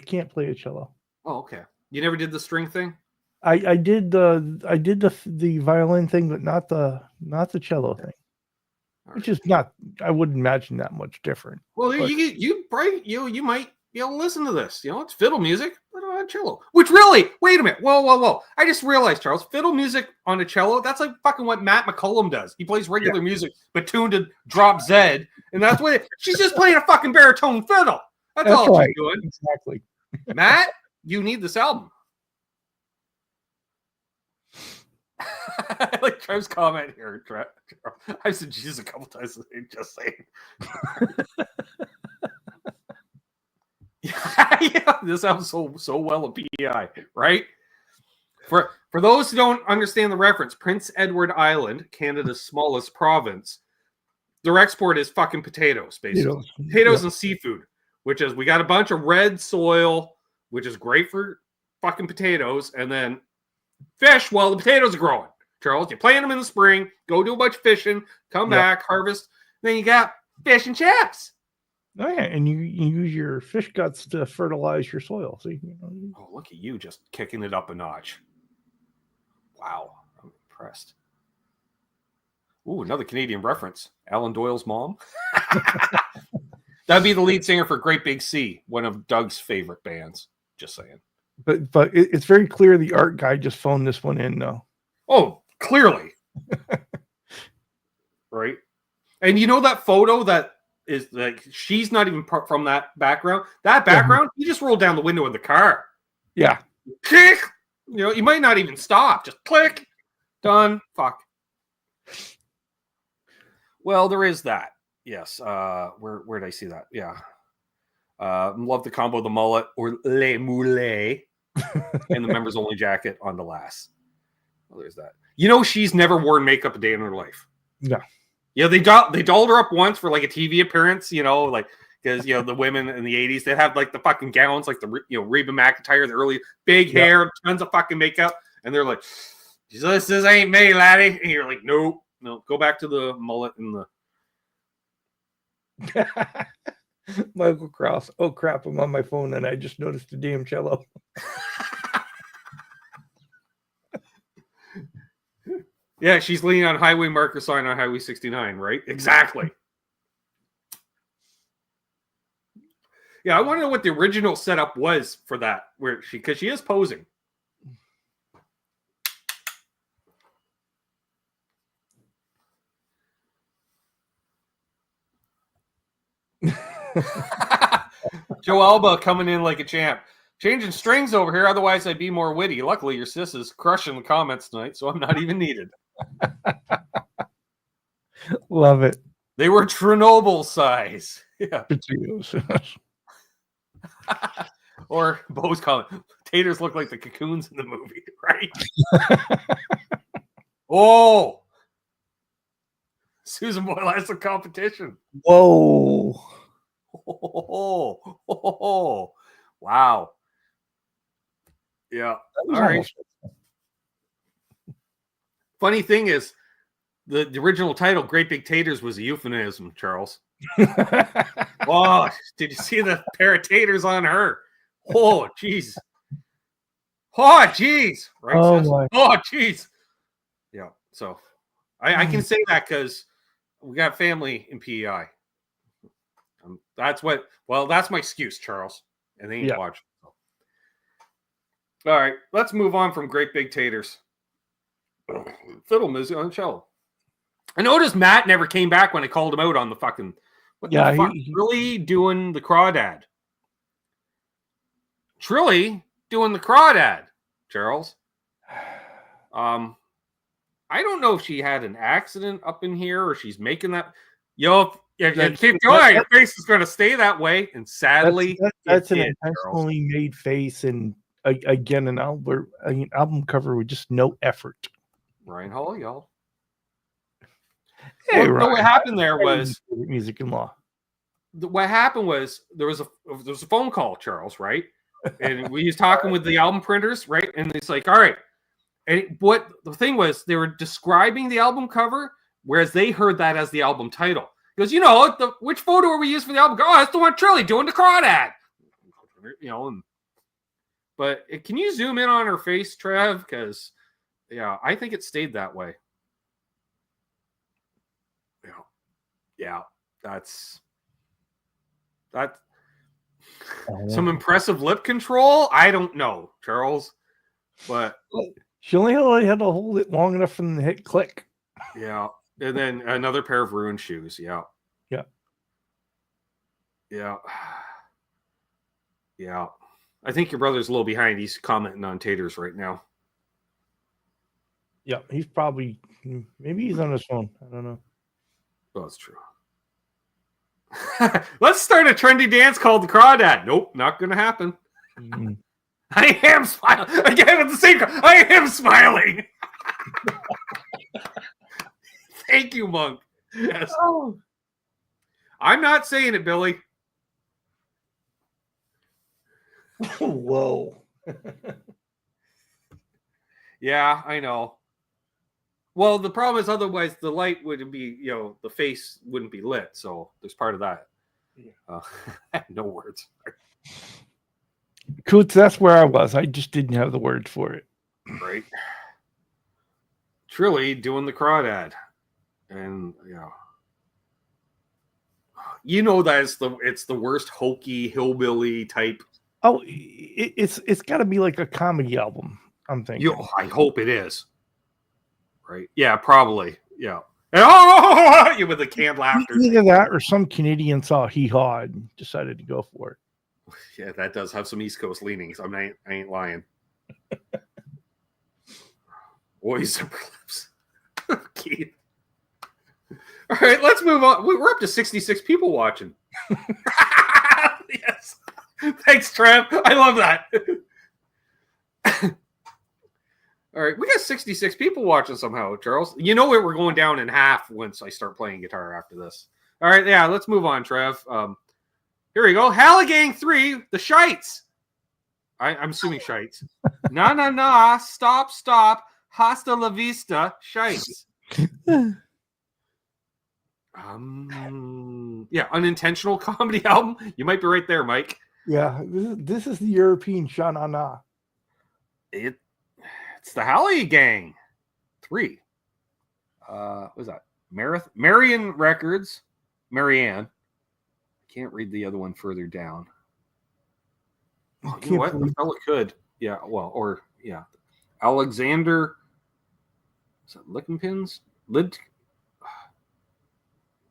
can't play a cello. Oh, okay. You never did the string thing? I did the violin thing, but not the cello thing. Which is not, I wouldn't imagine that much different. Well, but you might be able to listen to this. It's fiddle music, but on a cello. Which really, wait a minute, whoa! I just realized, Charles, fiddle music on a cello. That's like fucking what Matt McCullum does. He plays regular music, but tuned to drop Z, and that's what she's just playing a fucking baritone fiddle. That's all she's doing. Exactly. Matt, you need this album. I like Trev's comment here. I've said Jesus a couple times today, just saying. Yeah, this sounds so well a PEI, right? For those who don't understand the reference, Prince Edward Island, Canada's smallest province, their export is fucking potatoes, basically. Potatoes and seafood, which is, we got a bunch of red soil, which is great for fucking potatoes, and then fish while the potatoes are growing. Charles, you plant them in the spring, go do a bunch of fishing, come back, harvest, then you got fish and chips. Oh yeah, and you use your fish guts to fertilize your soil. So oh, look at you just kicking it up a notch. Wow, I'm impressed. Ooh, another Canadian reference. Alan Doyle's mom. That'd be the lead singer for Great Big Sea, one of Doug's favorite bands. Just saying. But it's very clear the art guy just phoned this one in, though. Oh, clearly. Right? And you know that photo that is like, she's not even from that background. That background, you just roll down the window of the car. Yeah. Click. You might not even stop. Just click. Done. Fuck. Well, there is that. Yes. Where did I see that? Yeah. Love the combo, the mullet or les moulets and the members only jacket on the last. Well, there's that. She's never worn makeup a day in her life. No. Yeah, they dolled her up once for like a TV appearance, like because the women in the 80s, they have like the fucking gowns, like the Reba McEntire, the early big hair, tons of fucking makeup, and they're like, this ain't me, laddie. And you're like, no, go back to the mullet and the Michael Krause. Oh crap, I'm on my phone and I just noticed the damn cello. Yeah, she's leaning on highway marker sign on Highway 69, right? Exactly. Yeah, I want to know what the original setup was for that, because she is posing. Joe Alba coming in like a champ. Changing strings over here, otherwise I'd be more witty. Luckily, your sis is crushing the comments tonight, so I'm not even needed. Love it. They were Chernobyl size. Yeah. Potatoes. Or Bo's comment, taters look like the cocoons in the movie, right? Oh! Susan Boyle has some competition. Whoa. Wow. Yeah. That was All right. almost- Funny thing is, the original title, Great Big Taters, was a euphemism, Charles. Oh, did you see the pair of taters on her? Oh, jeez. Oh, jeez. Right, Oh, sis? my. Oh, jeez. Yeah. So I can say that because we got family in PEI. That's my excuse, Charles. And they ain't Yeah. watching. All right, let's move on from Great Big Taters. Fiddle music on the cello. I noticed Matt never came back when I called him out on the fucking. What Yeah, the fuck? Really doing the crawdad. Trilly doing the crawdad, Charles. I don't know if she had an accident up in here or she's making that. Yo, if you keep going, your face is going to stay that way. And sadly, that's an it did, intentionally made face, and again, an album cover with just no effort. Ryan Hall, y'all. Hey, Well, what happened there was music and law. What happened was there was a phone call, Charles, right? And we was talking with the album printers, right? And it's like, all right. And what the thing was, they were describing the album cover, whereas they heard that as the album title. He goes, which photo are we using for the album? Oh, that's the one Trilly doing the crawdad. But can you zoom in on her face, Trev? Because, yeah, I think it stayed that way. Yeah, that's some impressive lip control. I don't know, Charles, but she only had to hold it long enough and hit click. Yeah, and then another pair of ruined shoes. Yeah. I think your brother's a little behind. He's commenting on taters right now. Yeah, he's probably maybe he's on his phone. I don't know. Oh, that's true. Let's start a trendy dance called the crawdad. Nope, not going to happen. Mm-hmm. I am smiling. Again, at the same time, I am smiling. Thank you, Monk. Yes. Oh. I'm not saying it, Billy. Whoa. Yeah, I know. Well, the problem is otherwise the light wouldn't be, the face wouldn't be lit. So there's part of that. Yeah. No words. Coots, that's where I was. I just didn't have the words for it. Right. Trilly doing the crawdad. And, that it's the worst hokey, hillbilly type. Oh, it's got to be like a comedy album, I'm thinking. I hope it is. Right. Yeah, probably. Yeah. And you with the canned laughter. Either that or some Canadian saw Hee Haw and decided to go for it. Yeah, that does have some East Coast leanings. I ain't lying. Boys upper lips. Keith. All right, let's move on. We're up to 66 people watching. Yes. Thanks, Trev. I love that. All right, we got 66 people watching somehow, Charles. You know we're going down in half once I start playing guitar after this. All right, yeah, let's move on, Trev. Here we go. Halligang 3, the shites. I'm assuming shites. Na, stop. Hasta la vista, shites. Unintentional comedy album. You might be right there, Mike. Yeah, this is the European Sha-na-na. It's the Halligang 3. What was that? Marianne Records. Marianne. I can't read the other one further down. Oh, you know what? The fella could. Yeah, well, or, yeah. Alexander. Is that Licking Pins? Lid.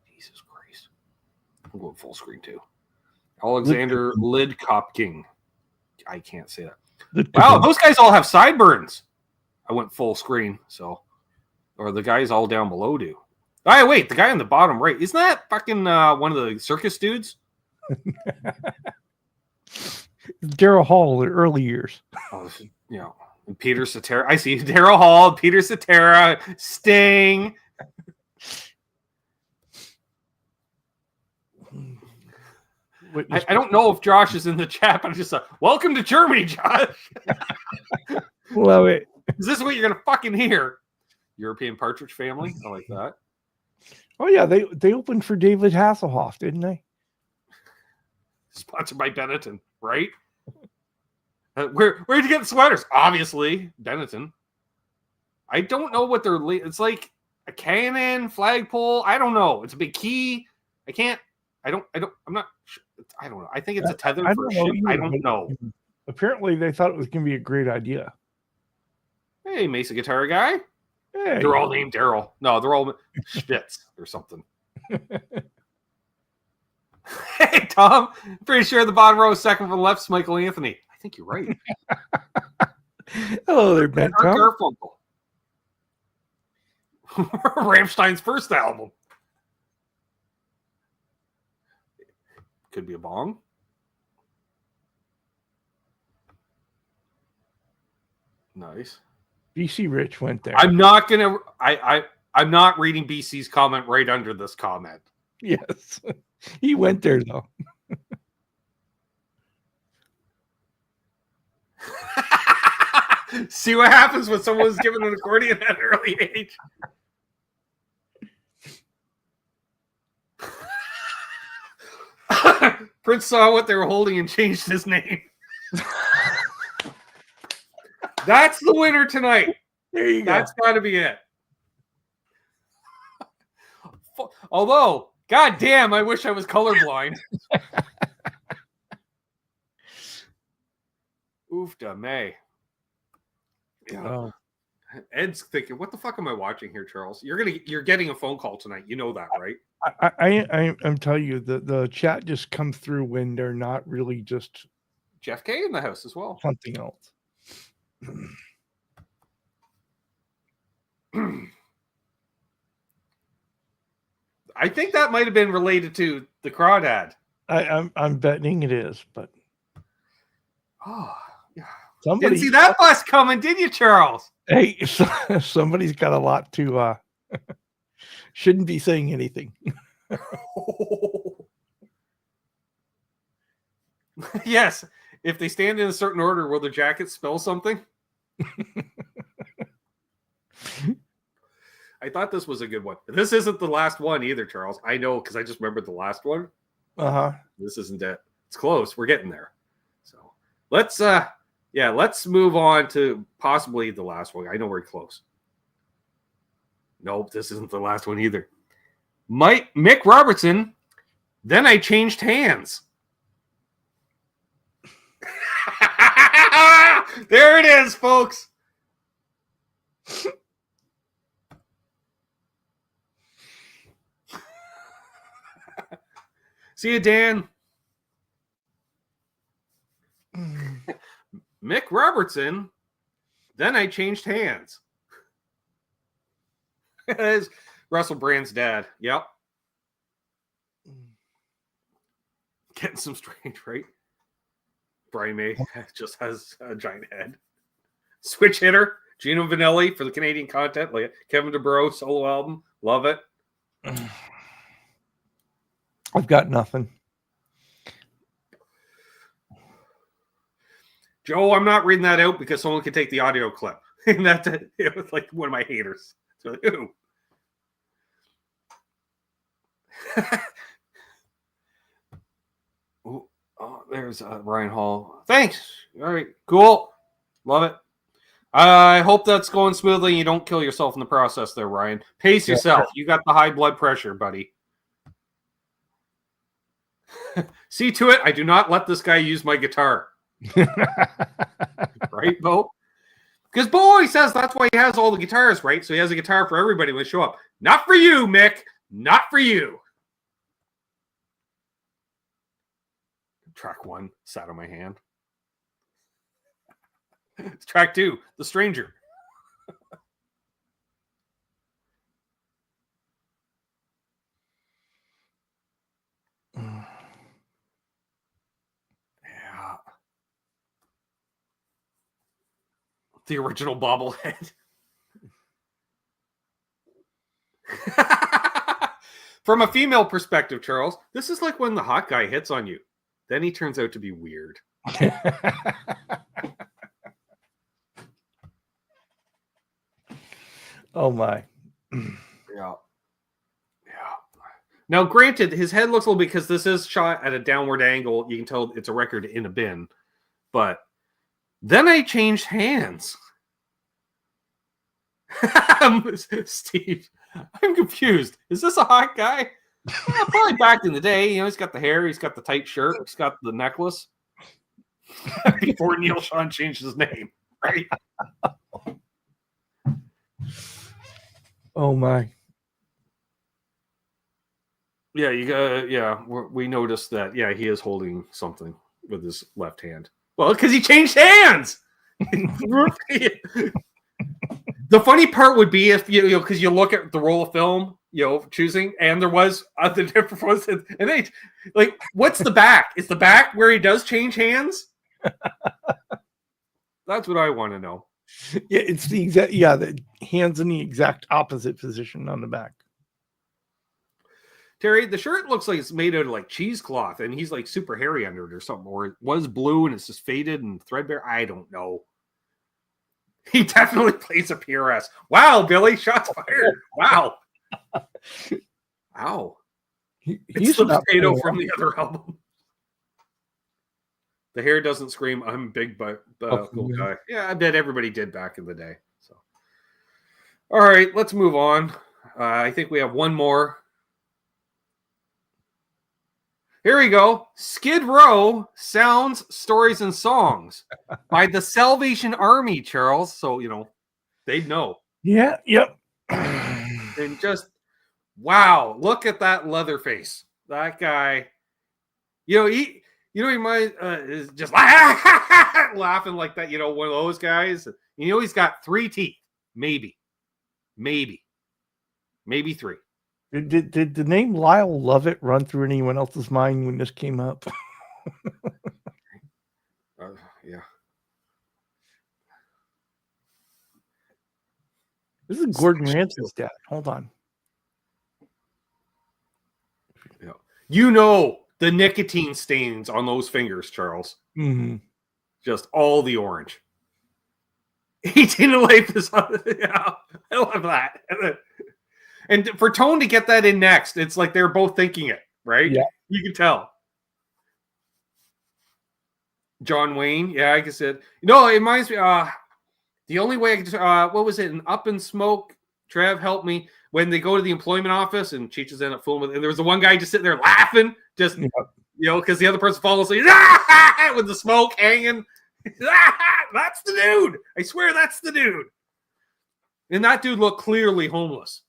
Jesus Christ. I'm going full screen, too. Alexander Lidkopking. I can't say that. Wow, those guys all have sideburns. I went full screen, so. Or the guys all down below do. Oh, wait, the guy on the bottom right. Isn't that fucking one of the circus dudes? Daryl Hall, the early years. Oh, and Peter Cetera. I see Daryl Hall, Peter Cetera, Sting. witness. I don't know if Josh is in the chat, but I just welcome to Germany, Josh. Love it. Is this what you're gonna fucking hear? European Partridge Family. I like that. Oh yeah, they opened for David Hasselhoff, didn't they? Sponsored by Benetton, right? Where'd you get the sweaters? Obviously, Benetton. I don't know what they're. It's like a cannon, flagpole. I don't know. It's a big key. I'm not. I don't know. I think it's a tether for a ship. I don't know. Apparently, they thought it was going to be a great idea. Hey, Mesa guitar guy. Hey. They're all named Daryl. No, they're all Spitz or something. Hey, Tom. Pretty sure the bottom row second from the left is Michael Anthony. I think you're right. Hello there, Ben. Garfunkel. Rammstein's first album. Could be a bong. Nice. BC Rich went there. I'm not gonna. I'm not reading BC's comment right under this comment. Yes, he went there though. See what happens when someone was given an accordion at an early age. Prince saw what they were holding and changed his name. That's the winner tonight. There you go. That's got to be it. Although, goddamn, I wish I was colorblind. Oof da May. Yeah. Oh. Ed's thinking, what the fuck am I watching here, Charles? You're getting a phone call tonight. You know that, right? I'm telling you, the chat just comes through when they're not really just Jeff K in the house as well. something else. I think that might have been related to the crawdad. I'm betting it is, but Oh, yeah. somebody Didn't see that bus coming, did you, Charles? Hey, somebody's got a lot to shouldn't be saying anything. Yes. If they stand in a certain order, will their jacket spell something? I thought this was a good one. This isn't the last one either, Charles. I know because I just remembered the last one. Uh-huh. This isn't it. It's close. We're getting there. So let's move on to possibly the last one. I know we're close. Nope, this isn't the last one either. Mick Robertson. Then I changed hands. There it is, folks. See you, Dan. Mick Robertson. Then I changed hands. Is Russell Brand's dad. Yep. Getting some strange, right? Brian May just has a giant head. Switch hitter. Gino Vanelli for the Canadian content. Like Kevin DeBro solo album. Love it. I've got nothing. Joe, I'm not reading that out because someone could take the audio clip. And that's it was like one of my haters. So like, ooh. Ooh. Oh, there's Ryan Hall. Thanks. All right, cool. Love it. I hope that's going smoothly and you don't kill yourself in the process there, Ryan. Pace yourself. You got the high blood pressure, buddy. See to it, I do not let this guy use my guitar. Right, Bo? Because Bo always says that's why he has all the guitars, right? So he has a guitar for everybody when they show up. Not for you, Mick. Not for you. Track 1 sat on my hand. It's track 2, The Stranger. Yeah. The original bobblehead. From a female perspective, Charles, this is like when the hot guy hits on you. Then he turns out to be weird. Oh my. Yeah. Now, granted, his head looks a little, because this is shot at a downward angle. You can tell it's a record in a bin. But then I changed hands. Steve, I'm confused. Is this a hot guy? Yeah, probably back in the day. He's got the hair. He's got the tight shirt. He's got the necklace. Before Neil Sean changed his name, right? Oh my. Yeah, you got. Yeah, we noticed that. Yeah, he is holding something with his left hand. Well, because he changed hands. The funny part would be if because you look at the roll of film, choosing, and there was the different ones, and they like, what's the back? Is the back where he does change hands? That's what I want to know. Yeah, it's the exact. Yeah, the hands in the exact opposite position on the back. Terry, the shirt looks like it's made out of like cheesecloth, and he's like super hairy under it or something, or it was blue and it's just faded and threadbare. I don't know. He definitely plays a PRS. Wow, Billy, shots fired. Wow. Wow. It's the potato from the other album. The hair doesn't scream, I'm big but cool guy. Yeah, I bet everybody did back in the day. So, all right, let's move on. I think we have one more. Here we go. Skid Row Sounds, Stories, and Songs by the Salvation Army, Charles. So, they'd know. Yeah, yep. And just, wow, look at that leather face. That guy, he might is just laughing like that, one of those guys. He's got 3 teeth. Maybe 3. Did the name Lyle Lovett run through anyone else's mind when this came up? Yeah. This is Gordon Ranson's dad. Hold on. Yeah. The nicotine stains on those fingers, Charles. Mm-hmm. Just all the orange. 18 life is on. Yeah, I love that. And for Tone to get that in next, it's like they're both thinking it, right? Yeah. You can tell. John Wayne, yeah, like I said. It reminds me, the only way I could, what was it? An Up in Smoke, Trev, help me. When they go to the employment office and Cheech is in up fooling with, and there was the one guy just sitting there laughing, just, because the other person follows, with the smoke hanging. That's the dude. I swear that's the dude. And that dude looked clearly homeless.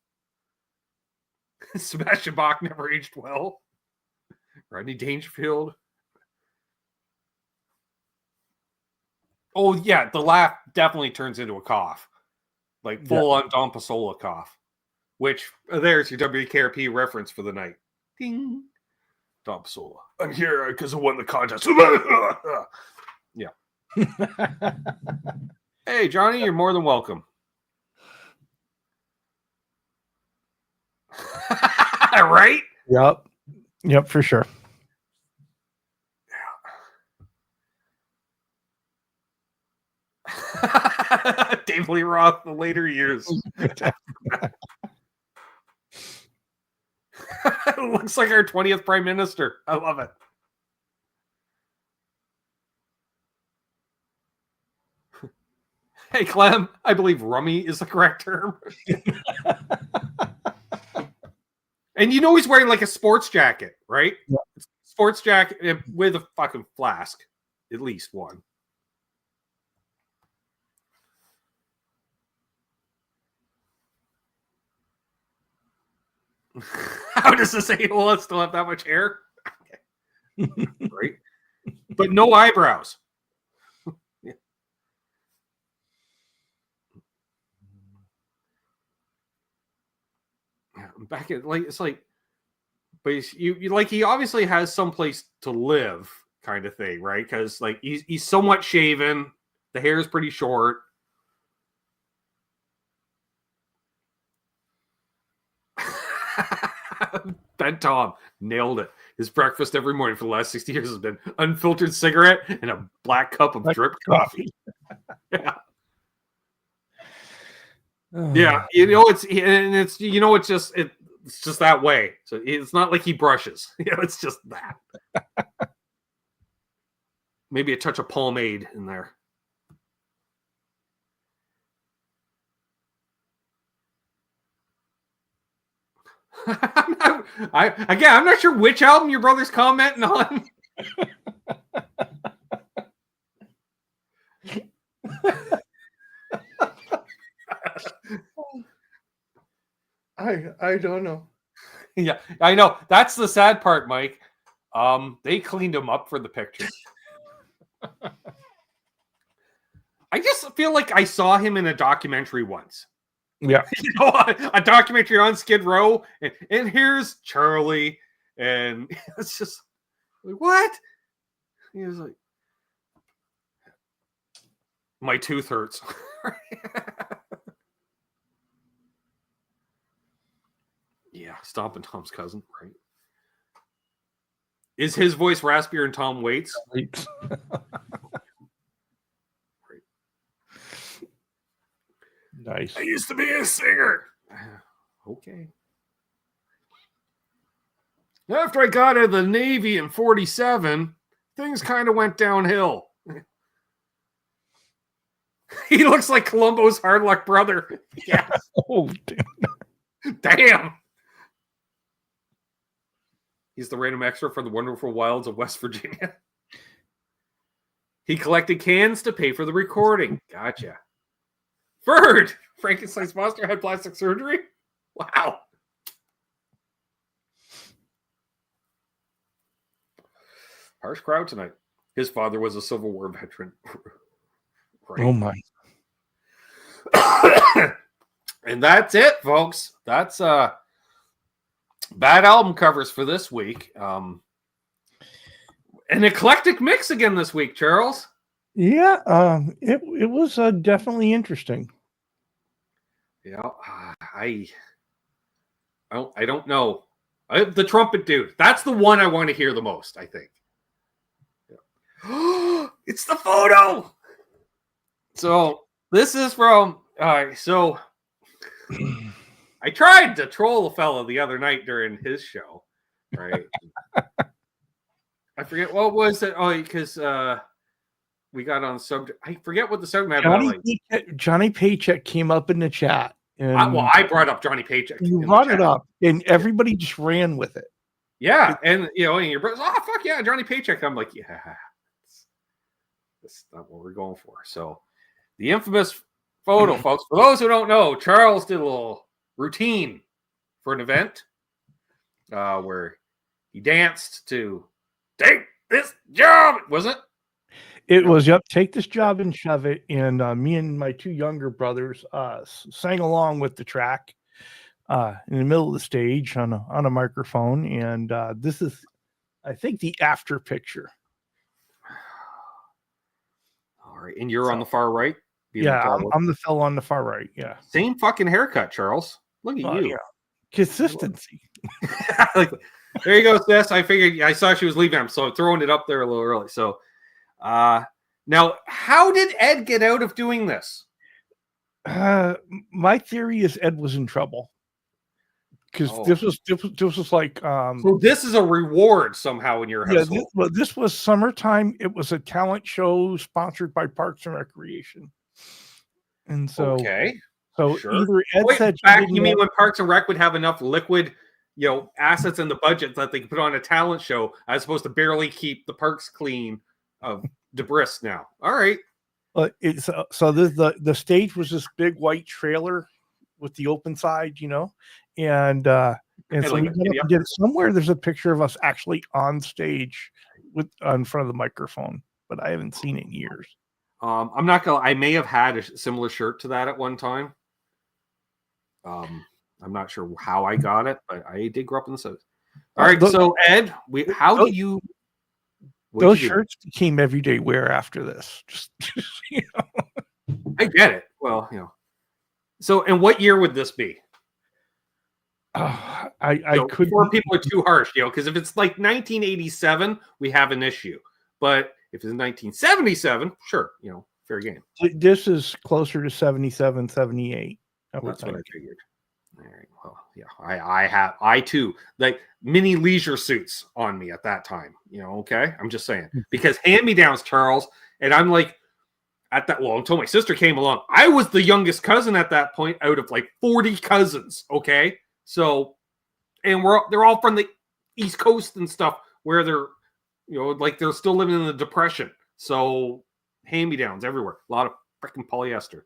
Sebastian Bach never aged well. Rodney Dangerfield. Oh, yeah, the laugh definitely turns into a cough. Like full-on Don Pasola cough. Which, there's your WKRP reference for the night. Ding. Don Pasola. I'm here because I won the contest. Yeah. Hey, Johnny, you're more than welcome. Right? Yep, for sure. Dave Lee Roth, the later years. It looks like our 20th prime minister. I love it. Hey, Clem, I believe rummy is the correct term. And he's wearing like a sports jacket, right? Yeah. Sports jacket with a fucking flask. At least one. How does this able still have that much hair? Okay. Right. But no eyebrows. Yeah. Back at it's like, but you like he obviously has some place to live, kind of thing, right? Because like he's somewhat shaven, the hair is pretty short. Ben Tom nailed it. his breakfast every morning for the last 60 years has been unfiltered cigarette and a black cup of drip coffee. Yeah. Yeah, it's just that way. So it's not like he brushes. It's just that. Maybe a touch of pomade in there. I'm not sure which album your brother's commenting on. I don't know. Yeah, I know. That's the sad part, Mike. They cleaned him up for the picture. I just feel like I saw him in a documentary once. Yeah. A documentary on Skid Row, and here's Charlie, and it's just like, what? He was like, my tooth hurts. Yeah, Stompin' Tom's cousin, right? Is his voice raspier than Tom Waits? Right. Nice. I used to be a singer. Okay. After I got out of the Navy in 47, things kind of went downhill. He looks like Columbo's hard luck brother. Yeah. Oh, damn. Damn. He's the random extra from the wonderful wilds of West Virginia. He collected cans to pay for the recording. Gotcha. Bird! Frankenstein's monster had plastic surgery? Wow. Harsh crowd tonight. His father was a Civil War veteran. Right. Oh, my. And that's it, folks. That's bad album covers for this week. An eclectic mix again this week, Charles. Yeah, it was definitely interesting. Yeah, I don't know. The trumpet dude. That's the one I want to hear the most, I think. Yeah. It's the photo. So this is from. So I tried to troll a fellow the other night during his show, right? I forget what was it. Oh, because we got on the subject. I forget what the subject matter was. Johnny Paycheck came up in the chat. And I brought up Johnny Paycheck. You brought it up, and everybody just ran with it. Yeah, and and your brother's, oh fuck yeah, Johnny Paycheck. I'm like, yeah, that's not what we're going for. So, the infamous photo, folks. For those who don't know, Charles did a little routine for an event where he danced to "Take This Job," wasn't it? It was, yep, take this job and shove it. And me and my two younger brothers sang along with the track in the middle of the stage on a microphone. And this is, I think, the after picture. All right. And you're on the far right? Yeah, I'm the fellow on the far right. Yeah. Same fucking haircut, Charles. Look at you. Yeah. Consistency. Like, there you go, sis. I figured, I saw she was leaving. I'm so throwing it up there a little early. So, now, how did Ed get out of doing this? My theory is Ed was in trouble because this was like so this is a reward somehow in your household. Yeah, this was summertime. It was a talent show sponsored by Parks and Recreation, and so either Ed said you mean when Parks and Rec would have enough liquid assets in the budget that they could put on a talent show as opposed to barely keep the parks clean of debris now. All right. It's so the stage was this big white trailer with the open side, and so we did it somewhere. There's a picture of us actually on stage in front of the microphone, but I haven't seen it in years. I'm not gonna. I may have had a similar shirt to that at one time. I'm not sure how I got it, but I did grow up in the 70s. All right, so Ed, how do you? Those shirts became everyday wear after this. Just I get it. Well, So, and what year would this be? I could. Before people are too harsh, because if it's like 1987, we have an issue. But if it's 1977, sure, fair game. This is closer to 77, 78. That's what I figured. All right. Well, yeah, I too, like mini leisure suits on me at that time. Okay. I'm just saying, because hand-me-downs, Charles, and I'm like until my sister came along, I was the youngest cousin at that point out of like 40 cousins. Okay. So, and they're all from the East Coast and stuff where they're, like they're still living in the Depression. So hand-me-downs everywhere. A lot of freaking polyester.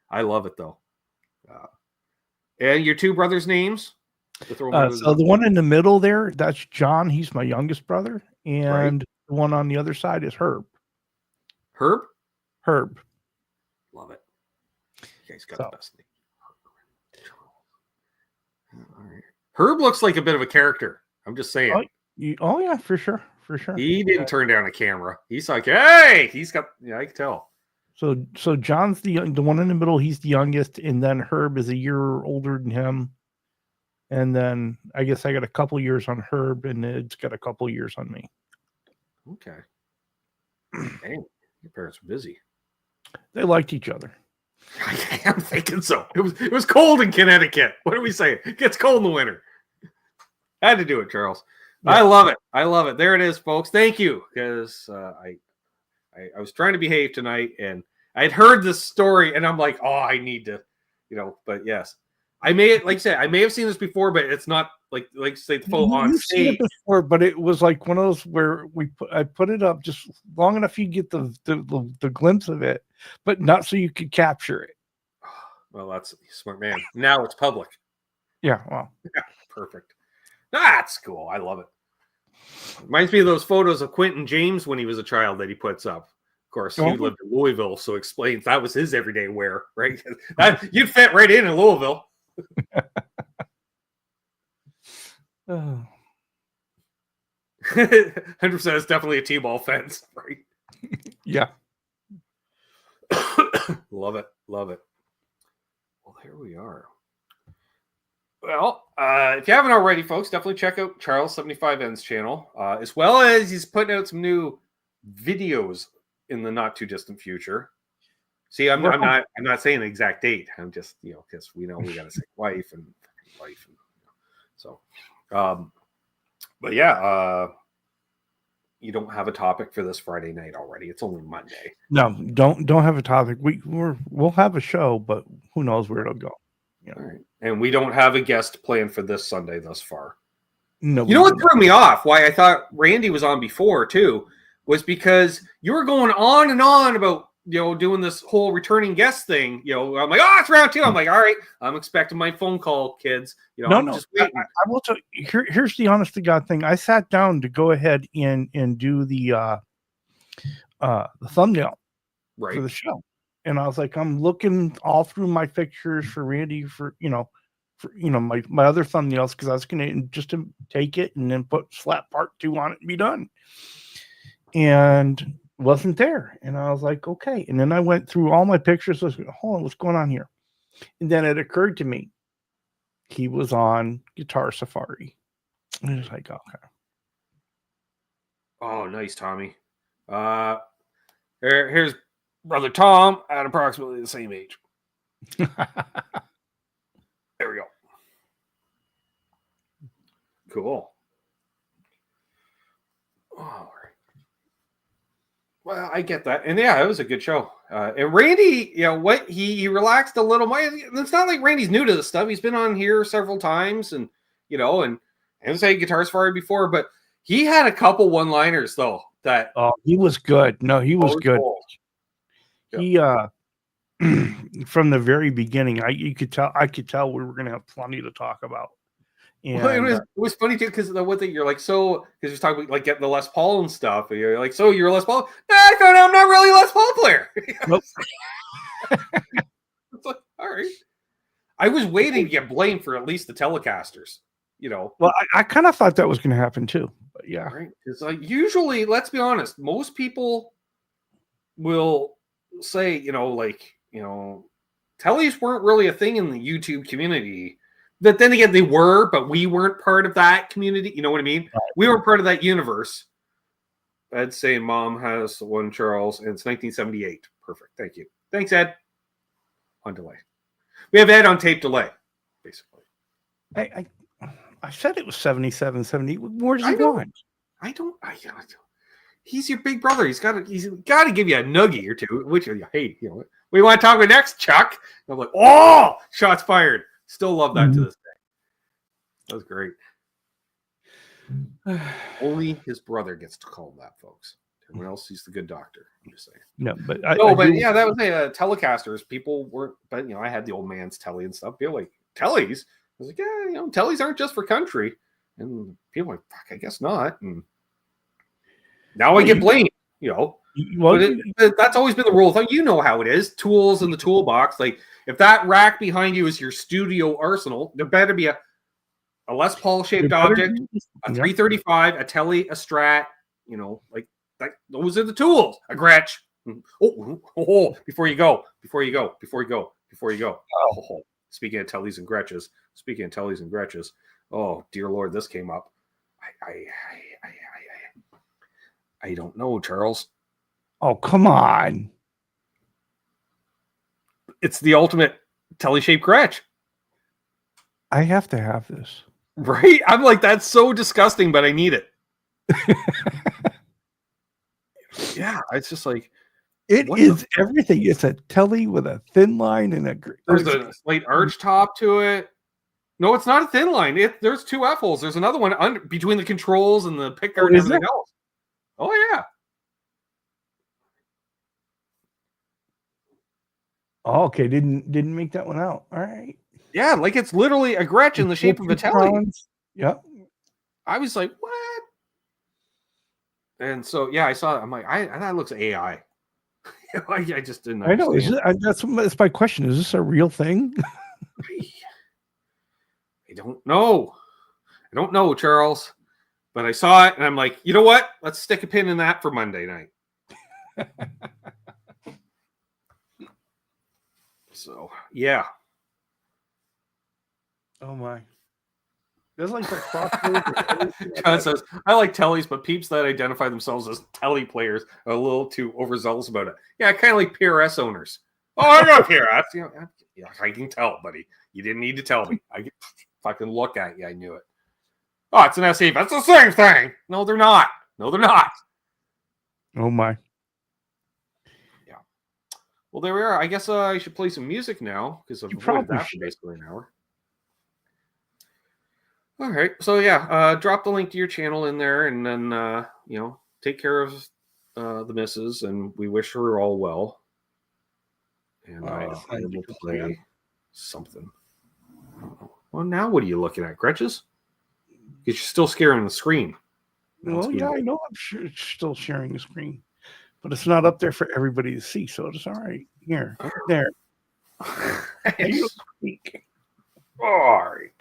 I love it though. And your two brothers' names? So the one in the middle there, that's John. He's my youngest brother. And the one on the other side is Herb. Herb? Herb. Love it. You guys got the best name. All right. Herb looks like a bit of a character. I'm just saying. Oh yeah, for sure. For sure. He didn't turn down a camera. He's like, hey, he's got, I can tell. So John's the one in the middle. He's the youngest, and then Herb is a year older than him. And then I guess I got a couple years on Herb, and it's got a couple years on me. Okay. Dang, your parents were busy. They liked each other. I'm thinking so. It was cold in Connecticut. What are we saying? It gets cold in the winter. I had to do it, Charles. Yeah. I love it. I love it. There it is, folks. Thank you, because I was trying to behave tonight, and I'd heard this story, and I'm like, oh, I need to, But yes, I may have seen this before, but it's not like say the full on stage before. But it was like one of those where I put it up just long enough you get the glimpse of it, but not so you could capture it. Well, that's smart, man. Now it's public. Yeah. Well. Yeah, perfect. That's cool. I love it. Reminds me of those photos of Quentin James when he was a child that he puts up. Of course, he lived in Louisville, so explains that was his everyday wear, right? You'd fit right in Louisville. 100% is definitely a T-ball fence, right? Yeah. Love it. Love it. Well, here we are. Well, if you haven't already, folks, definitely check out Charles 75N's channel, as well as he's putting out some new videos in the not too distant future. See, I'm not saying the exact date. I'm just, because we know we got to say wife and life, and so. But yeah, you don't have a topic for this Friday night already. It's only Monday. No, don't have a topic. We'll have a show, but who knows where it'll go. All right. And we don't have a guest planned for this Sunday thus far. No. You know what threw me off? Why I thought Randy was on before too, was because you were going on and on about doing this whole returning guest thing. I'm like, oh, it's round two. I'm like, all right, I'm expecting my phone call, kids. I'm just waiting. I will tell you, here's the honest to God thing. I sat down to go ahead and do the thumbnail for the show. And I was like, I'm looking all through my pictures for Randy for my other thumbnails, because I was going to just take it and then slap part 2 on it and be done. And wasn't there. And I was like, okay. And then I went through all my pictures. I was like, hold on, what's going on here? And then it occurred to me, he was on Guitar Safari. And I was like, okay. Oh, nice, Tommy. Here's Brother Tom at approximately the same age. There we go. Cool. All right. Well, I get that. And yeah, it was a good show. And Randy, he relaxed a little. It's not like Randy's new to this stuff. He's been on here several times and say Guitar Safari before, but he had a couple one-liners though that he was good. No, he was good. Cool. He from the very beginning, I could tell we were going to have plenty to talk about. And it was funny too, because the one thing you're like, because you're talking about like getting the Les Paul and stuff, and you're like, so you're a Les Paul? Nah, I found out I'm not really a Les Paul player. Nope. It's like, all right. I was waiting to get blamed for at least the Telecasters. Well, I kind of thought that was going to happen too, but yeah, right. Because usually, let's be honest, most people will say, tellies weren't really a thing in the YouTube community But then again, they were, but we weren't part of that community. You know what I mean? Right. We weren't part of that universe. Ed's saying mom has one, Charles, and it's 1978. Perfect. Thank you. Thanks, Ed. On delay. We have Ed on tape delay, basically. I said it was 77, 78. Where does I he know. want? He's your big brother. He's got to give you a nuggie or two. Which you hate. You know what we want to talk about next, Chuck? And I'm like, oh, shots fired. Still love that to this day. That was great. Only his brother gets to call him that, folks. Everyone else, he's the good doctor. I'm just saying. No, but yeah, that was Telecasters. People weren't, but I had the old man's telly and stuff. People like tellies. I was like, yeah, tellies aren't just for country. And people were like, fuck, I guess not. And now I get blamed, but that's always been the rule. You know how it is. Tools in the toolbox. Like if that rack behind you is your studio arsenal, there better be a Les Paul shaped object, a 335, a telly, a Strat. Like that. Those are the tools. A Gretsch. Oh, before you go. Oh. Speaking of tellies and Gretches. Oh dear Lord, this came up. I don't know, Charles. Oh, come on. It's the ultimate telly-shaped Gretsch. I have to have this. Right? I'm like, that's so disgusting, but I need it. Yeah, it's just like... It is everything. It's a telly with a thin line and there's a slight arch top to it. No, it's not a thin line. There's two F-holes. There's another one between the controls and the picker and everything else. Oh, yeah. Oh, okay. Didn't make that one out. All right. Yeah, like it's literally a Gretsch in the shape of a telly. Yep. I was like, what? And so, yeah, I saw it. I'm like, that looks AI. I just didn't understand. I know. That's my question. Is this a real thing? I don't know, Charles. But I saw it, and I'm like, you know what? Let's stick a pin in that for Monday night. So, yeah. Oh, my. That's like the crossover. John says, I like tellies, but peeps that identify themselves as telly players are a little too overzealous about it. Yeah, kind of like PRS owners. Oh, I got PRS. Yeah, I can tell, buddy. You didn't need to tell me. I can fucking look at you. I knew it. Oh, it's an SE. That's the same thing. No, they're not. Oh, my. Yeah. Well, there we are. I guess I should play some music now because I've avoided that for basically an hour. All right. So, yeah, drop the link to your channel in there and then, take care of the missus, and we wish her all well. And we'll play something. Well, now what are you looking at, Gretches? Because you're still scaring the screen. Well, yeah, I know. I'm sure it's still sharing the screen, but it's not up there for everybody to see, so it's all right. Here, there. All right.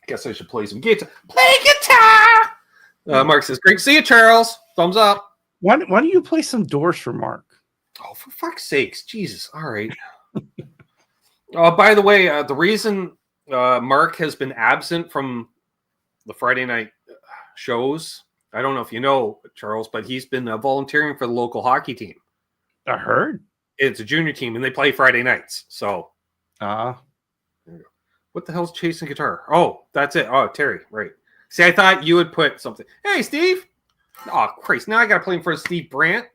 Guess I should play some guitar. Play guitar! Mark says, great to see you, Charles. Thumbs up. Why don't you play some Doors for Mark? Oh, for fuck's sakes. Jesus. All right. By the way, the reason Mark has been absent from the Friday night shows, I don't know if you know, Charles, but he's been volunteering for the local hockey team. I heard. It's a junior team, and they play Friday nights. So, what the hell's chasing guitar? Oh, that's it. Oh, Terry, right. See, I thought you would put something. Hey, Steve. Oh, Christ. Now I got to play him for Steve Brandt.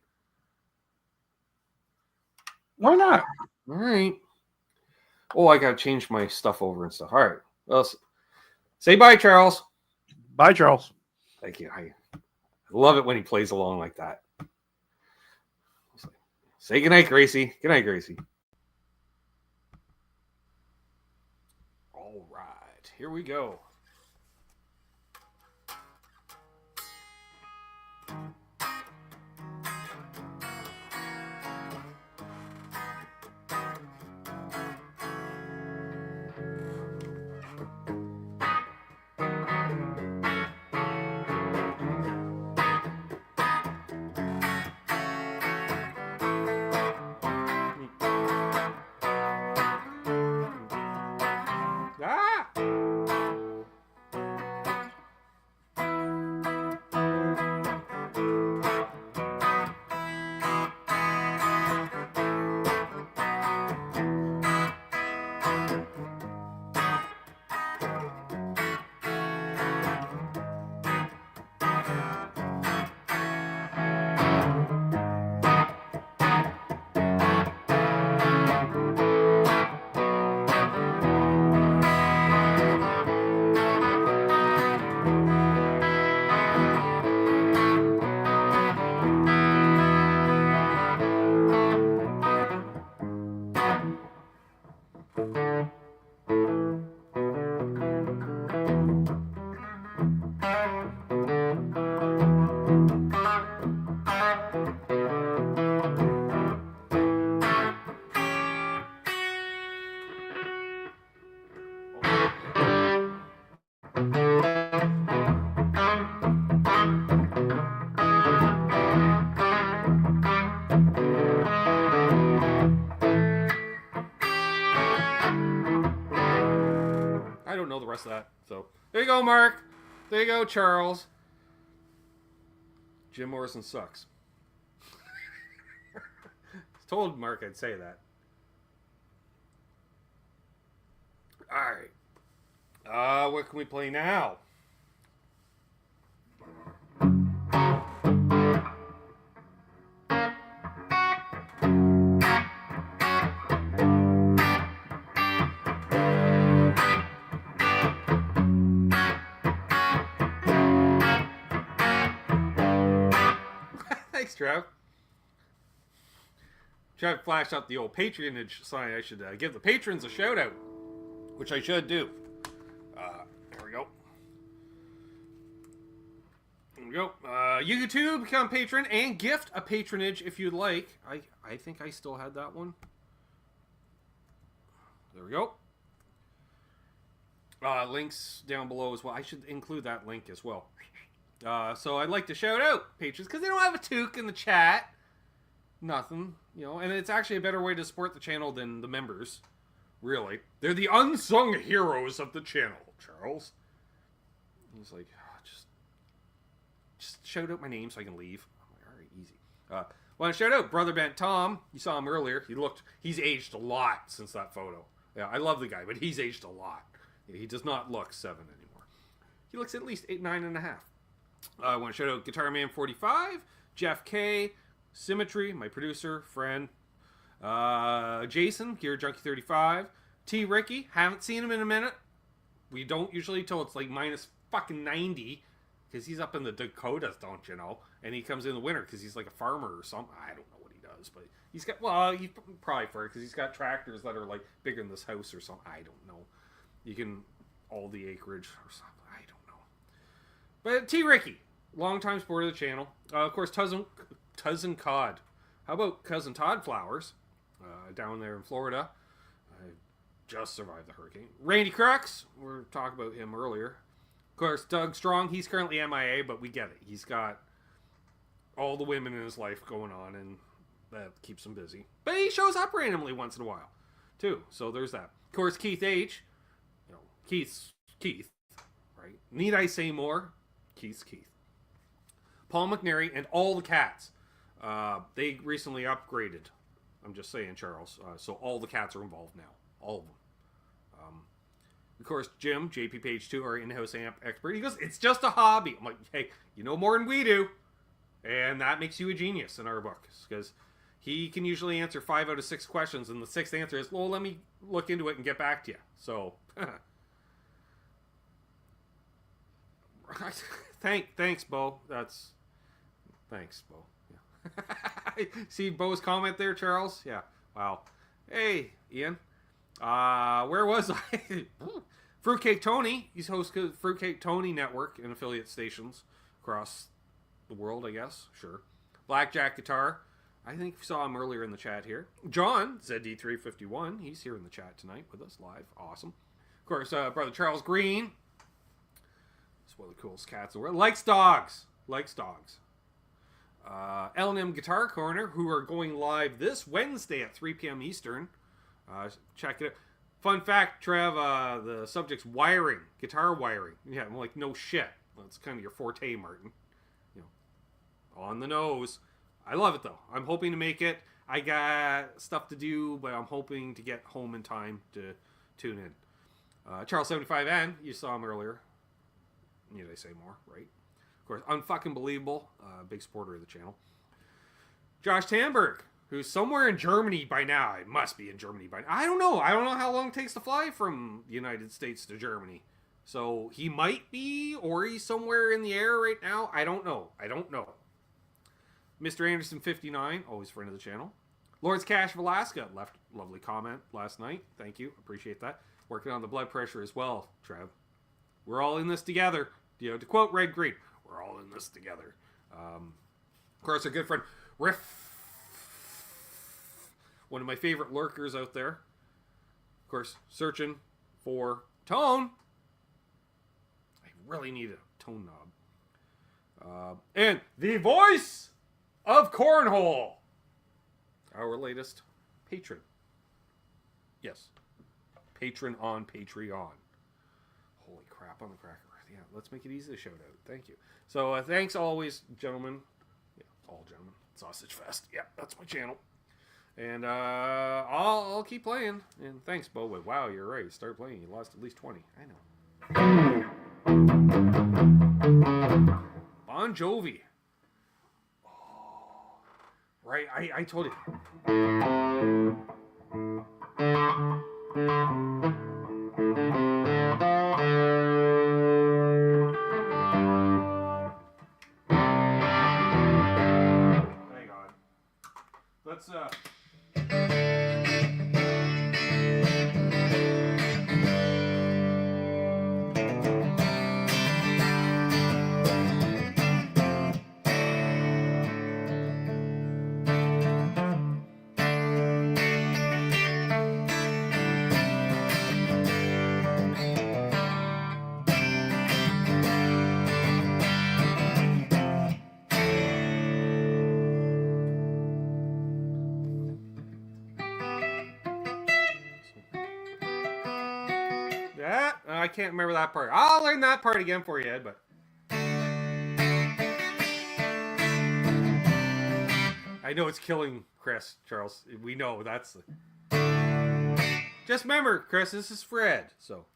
Why not? All right. Oh, I got to change my stuff over and stuff. All right. Well, say bye, Charles. Bye, Charles. Thank you. I love it when he plays along like that. Say goodnight, Gracie. Good night, Gracie. All right. Here we go. Ah! rest of that. So there you go, Mark. There you go, Charles. Jim Morrison sucks. Told Mark I'd say that. Alright. What can we play now? Thanks, Trev. Trev flashed up the old patronage sign. I should give the patrons a shout out, which I should do. There we go. There we go. You too become patron and gift a patronage if you'd like. I think I still had that one. There we go. Links down below as well. I should include that link as well. So I'd like to shout out patrons because they don't have a toque in the chat. Nothing, you know, and it's actually a better way to support the channel than the members. Really, they're the unsung heroes of the channel, Charles. He's like, just shout out my name so I can leave. I'm like, all right, easy. Want to shout out Brother Bent Tom. You saw him earlier. He's aged a lot since that photo. Yeah, I love the guy, but he's aged a lot. He does not look 7 anymore. He looks at least 8, 9.5. I want to shout out Guitar Man 45, Jeff K, Symmetry, my producer, friend, Jason, Gear Junkie 35, T Ricky, haven't seen him in a minute. We don't usually till it's like minus fucking 90, because he's up in the Dakotas, don't you know? And he comes in the winter because he's like a farmer or something. I don't know what he does, but he's got, well, he's probably for it because he's got tractors that are like bigger than this house or something. I don't know. You can, all the acreage or something. I don't know. But T Ricky, longtime supporter of the channel. Of course, Cousin Cod. How about Cousin Todd Flowers? Down there in Florida. I just survived the hurricane. Randy Crux. We were talking about him earlier. Of course, Doug Strong. He's currently MIA, but we get it. He's got all the women in his life going on, and that keeps him busy. But he shows up randomly once in a while, too. So there's that. Of course, Keith H. You know, Keith, right? Need I say more? Keith. Paul McNary and all the cats. They recently upgraded. I'm just saying, Charles. So all the cats are involved now. All of them. Of course, Jim, JP Page 2, our in-house amp expert. He goes, it's just a hobby. I'm like, hey, you know more than we do. And that makes you a genius in our books. Because he can usually answer 5 out of 6 questions. And the 6th answer is, well, let me look into it and get back to you. So, thanks, Bo. Thanks, Bo. Yeah. See Bo's comment there, Charles? Yeah. Wow. Hey, Ian. Where was I? Fruitcake Tony. He's host of Fruitcake Tony Network and affiliate stations across the world, I guess. Sure. Blackjack Guitar. I think we saw him earlier in the chat here. John, ZD351. He's here in the chat tonight with us live. Awesome. Of course, Brother Charles Green. He's one of the coolest cats in the world. Likes dogs. L&M Guitar Corner, who are going live this Wednesday at 3 p.m. Eastern. Check it out. Fun fact, Trev, the subject's wiring, guitar wiring. Yeah, I'm like, no shit. That's kind of your forte, Martin. You know, on the nose. I love it, though. I'm hoping to make it. I got stuff to do, but I'm hoping to get home in time to tune in. Charles75N, you saw him earlier. Need I say more, right? Of course, unfucking believable. Big supporter of the channel. Josh Tamberg, who's somewhere in Germany by now. It must be in Germany by now. I don't know how long it takes to fly from the United States to Germany. So he might be, or he's somewhere in the air right now. I don't know. Mr. Anderson 59, always friend of the channel. Lawrence Cash of Alaska left lovely comment last night. Thank you. Appreciate that. Working on the blood pressure as well, Trev. We're all in this together. You know, to quote Red Green, we're all in this together. Of course, our good friend Riff, one of my favorite lurkers out there. Of course, searching for tone. I really need a tone knob. And the voice of Cornhole, our latest patron. Yes, patron on Patreon. crap on the cracker. Yeah, let's make it easy to shout out. Thank you. So thanks always, gentlemen. Yeah, all gentlemen. Sausage Fest. Yeah, that's my channel. And I'll keep playing. And thanks, Bo. Wow, you're right. Start playing. You lost at least 20. I know. Bon Jovi. Oh, right. I told you. Hang on. Let's I can't remember that part. I'll learn that part again for you, Ed, but I know it's killing Chris, Charles. We know that's just remember, Chris, this is Fred, so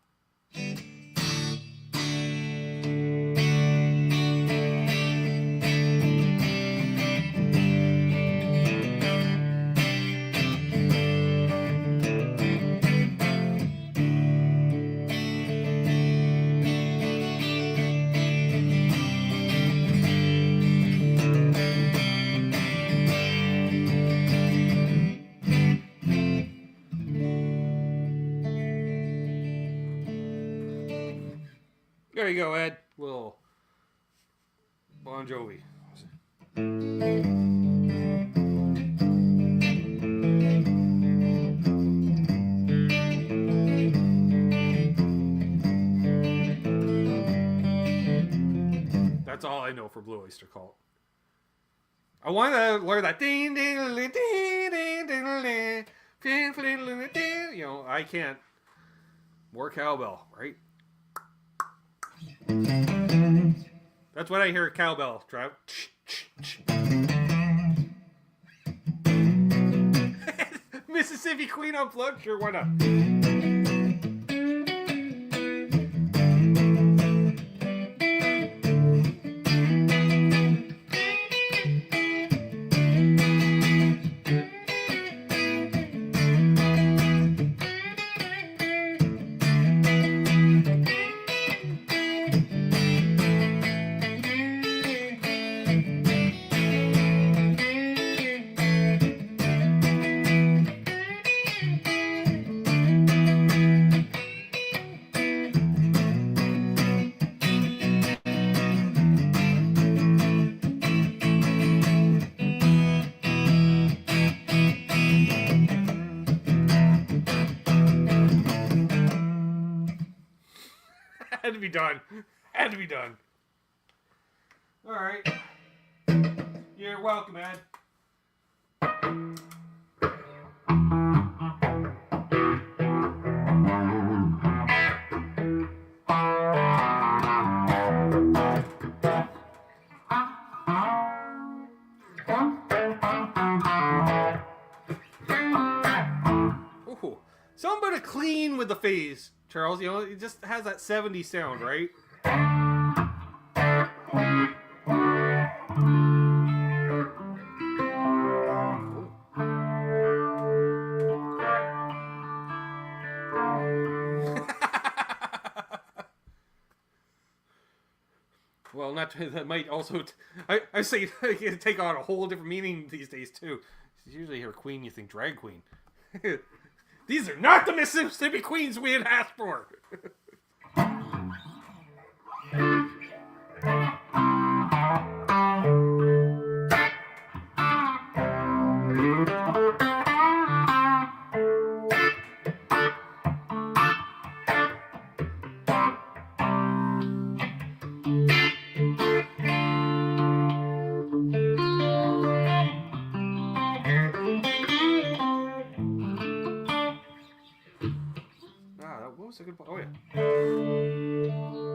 there you go, Ed. Little Bon Jovi. That's all I know for Blue Oyster Cult. I want to learn that ding ding ding ding ding ding. You know, I can't. More cowbell, right? That's what I hear. Cowbell. Drive. Mississippi Queen Unplugged. Sure, why not? Had to be done. Had to be done. All right. You're welcome, Ed. Ooh. Something but clean with the phase, Charles. You know, it just has that 70s sound, right? Well, not that might also. I say take on a whole different meaning these days too. Usually, hear queen, you think drag queen. These are not the Mississippi Queens we had asked for. What was a good point? Oh, yeah.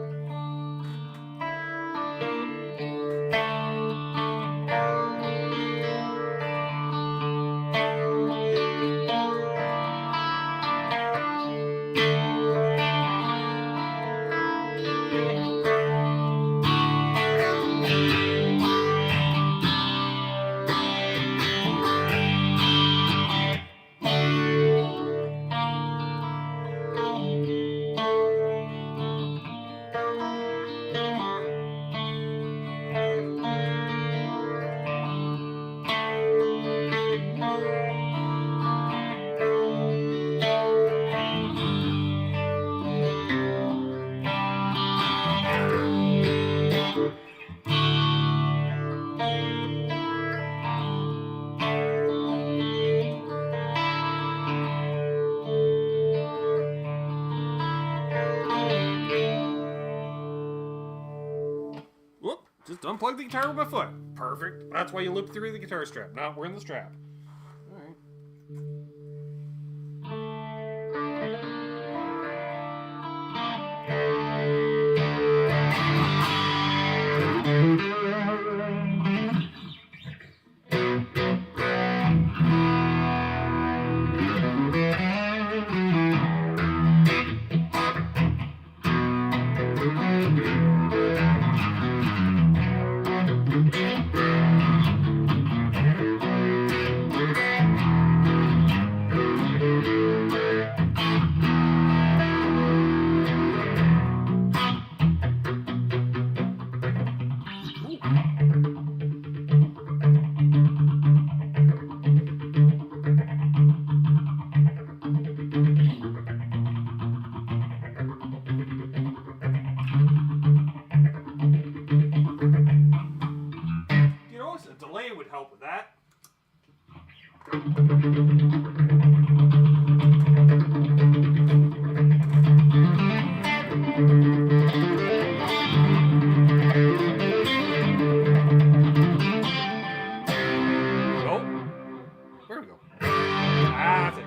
unplug the guitar with my foot. Perfect. That's why you loop through the guitar strap. Not wearing the strap. All right. You know, a delay would help with that. Nope. Where we go? Ah, that's it.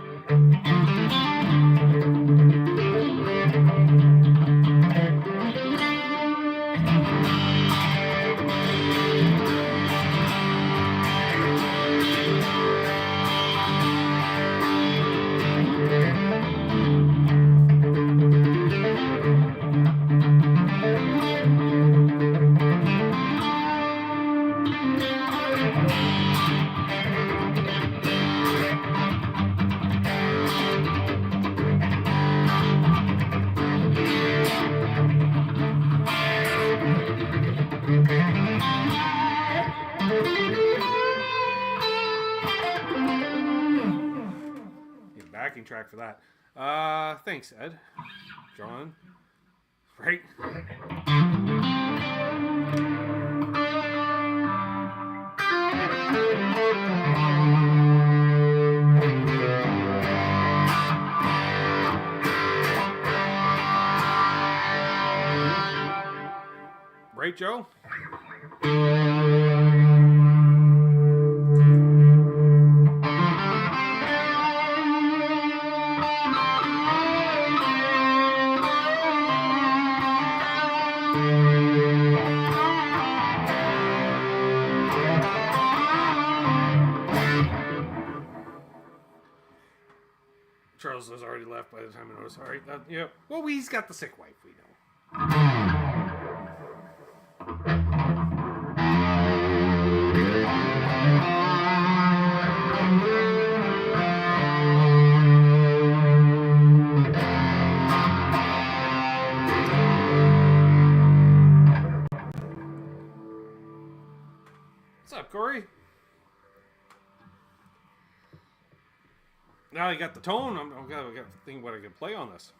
Get a backing track for that. Thanks, Ed. John. Right. Right, Joe? Charles has already left by the time I noticed. All right, yeah. Well, he's got the sick wife, we know. What's up, Corey? Now you got the tone. I got to think what I can play on this.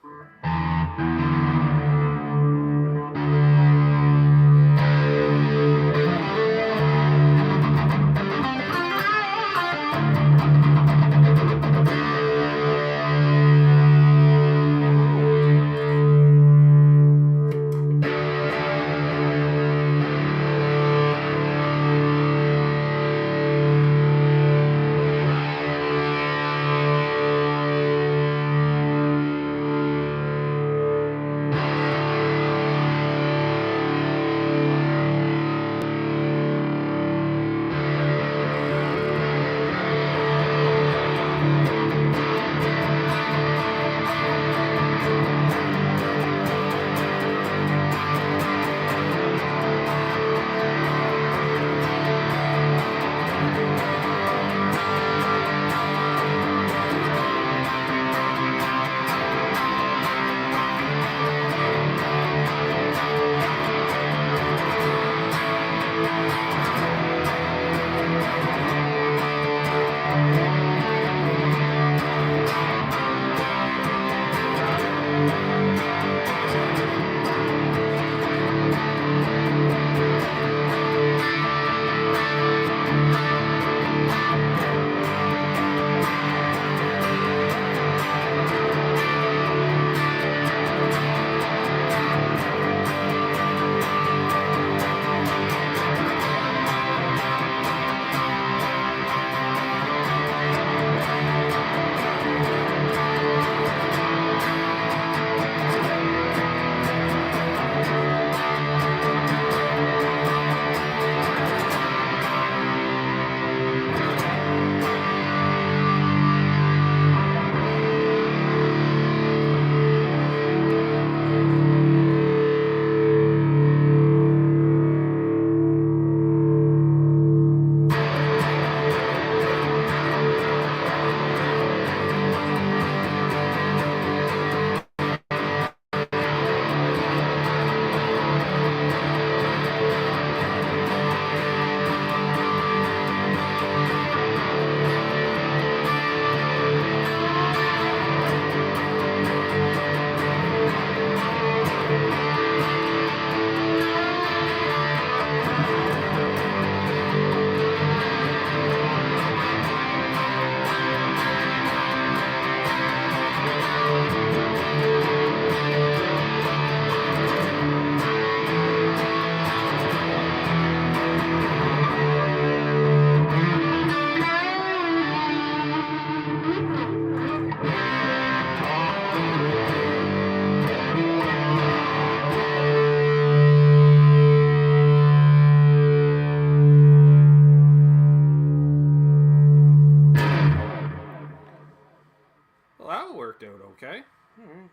Okay. All right.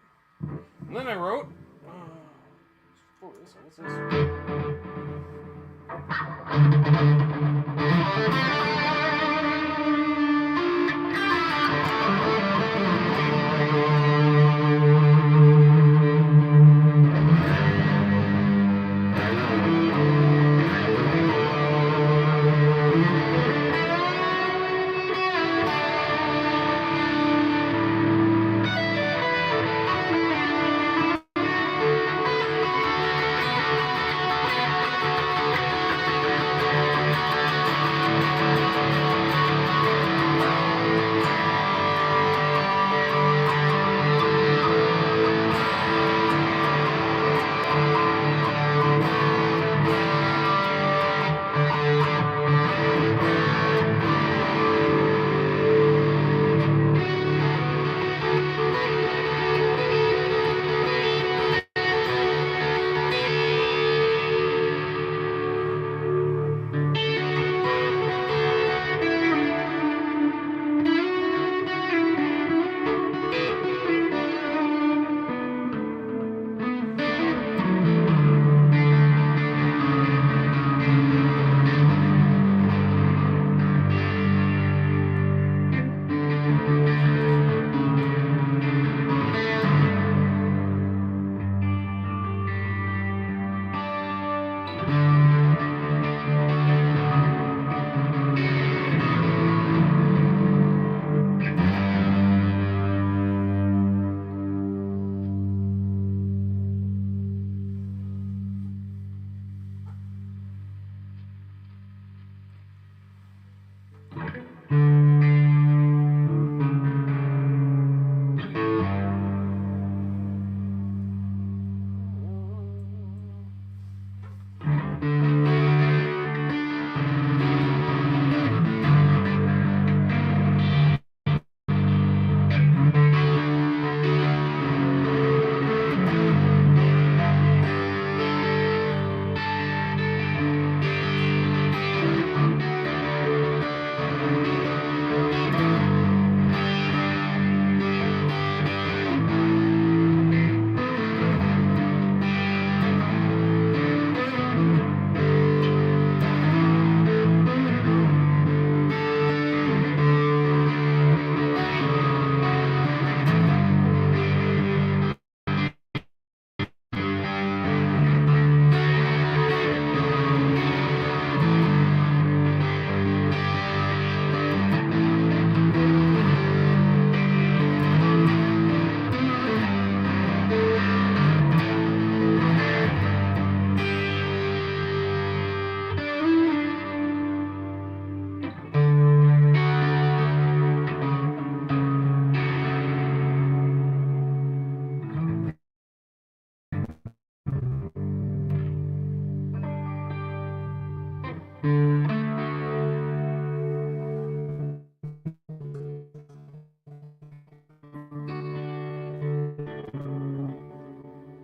And then I wrote. Oh, this one. What's this?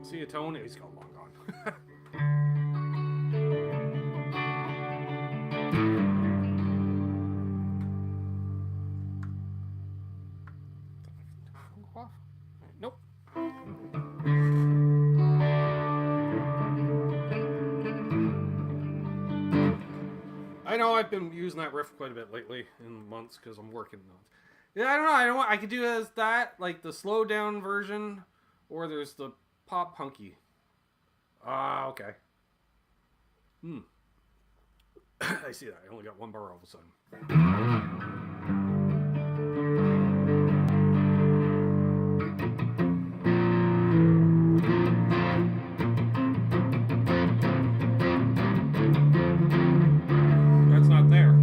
See a tone? He's gone long gone. Nope. I know I've been using that riff quite a bit lately in months because I'm working on it. Yeah, I don't know. I don't. I could do it as that, like the slowed down version, or there's the pop punky. Ah, okay. I see that. I only got one bar all of a sudden. That's not there.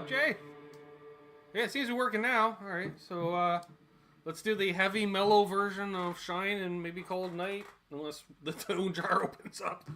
up, Jay? Yeah, it seems to be working now. All right, so let's do the heavy, mellow version of Shine and maybe Cold Night, unless the tone jar opens up.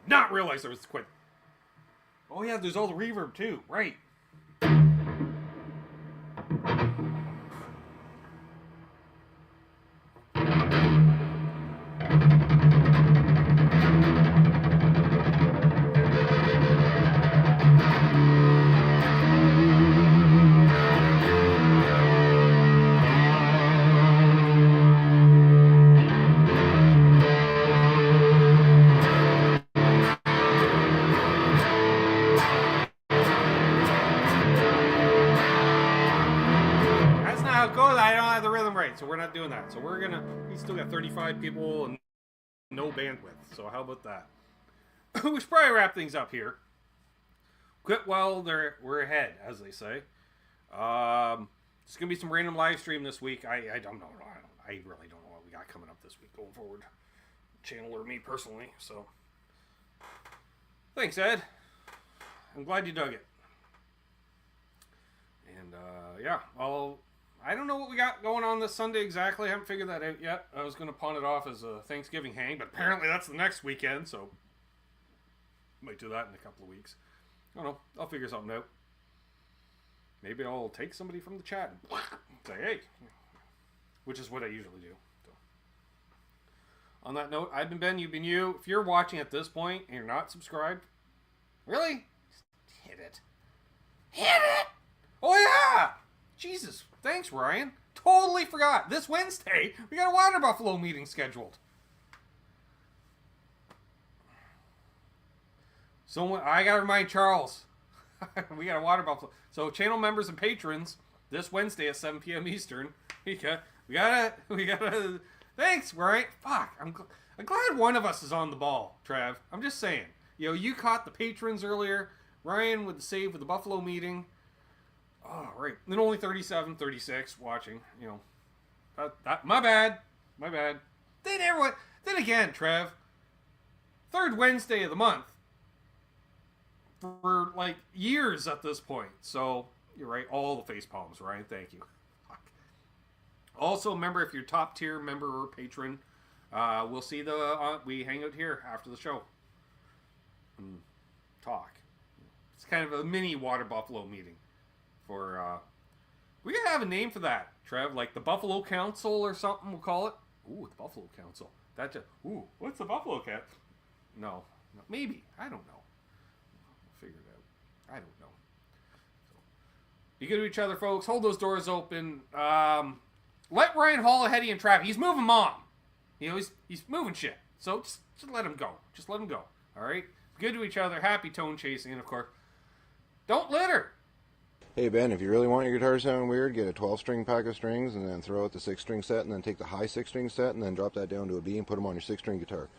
Not realize there was quite. Oh yeah, there's all the reverb too, right? So we're not doing that. So we still got 35 people and no bandwidth. So how about that? We should probably wrap things up here. Quit while we're ahead, as they say. There's gonna be some random live stream this week. I don't know. I really don't know what we got coming up this week going forward. Channel or me personally. So thanks, Ed. I'm glad you dug it. And yeah, I don't know what we got going on this Sunday exactly. I haven't figured that out yet. I was going to pawn it off as a Thanksgiving hang, but apparently that's the next weekend, so might do that in a couple of weeks. I don't know. I'll figure something out. Maybe I'll take somebody from the chat and say, hey, which is what I usually do. So. On that note, I've been Ben, you've been you. If you're watching at this point and you're not subscribed, Really? Hit it. Hit it! Oh, yeah! Jesus. Thanks, Ryan. Totally forgot. This Wednesday, we got a Water Buffalo meeting scheduled. So I got to remind Charles. We got a Water Buffalo. So channel members and patrons, this Wednesday at 7 p.m. Eastern, we gotta. Thanks, Ryan. Fuck. I'm glad one of us is on the ball, Trav. I'm just saying. You caught the patrons earlier. Ryan with the save with the Buffalo meeting. Oh, right. Then only 37, 36 watching. My bad. Then again, Trev. Third Wednesday of the month. For like years at this point. So, you're right. All the face palms, Ryan. Thank you. Fuck. Also, remember, if you're top tier member or patron, we'll see we hang out here after the show. And talk. It's kind of a mini Water Buffalo meeting. We gotta have a name for that, Trev, like the Buffalo Council or something. We'll call it. Ooh, the Buffalo Council. What's the Buffalo Cat? No, maybe. I don't know. We'll figure it out. I don't know. So, be good to each other, folks. Hold those doors open. Let Ryan haul ahead of you and Trav. He's moving mom. He's moving shit. So just let him go. Just let him go. All right. Be good to each other. Happy tone chasing, and of course, don't litter. Hey Ben, if you really want your guitar to sound weird, get a 12-string pack of strings and then throw out the 6-string set and then take the high 6-string set and then drop that down to a B and put them on your 6-string guitar.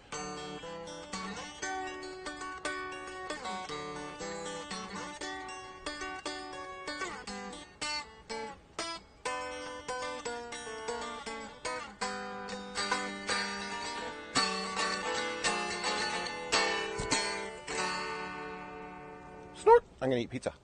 Snort! I'm gonna eat pizza.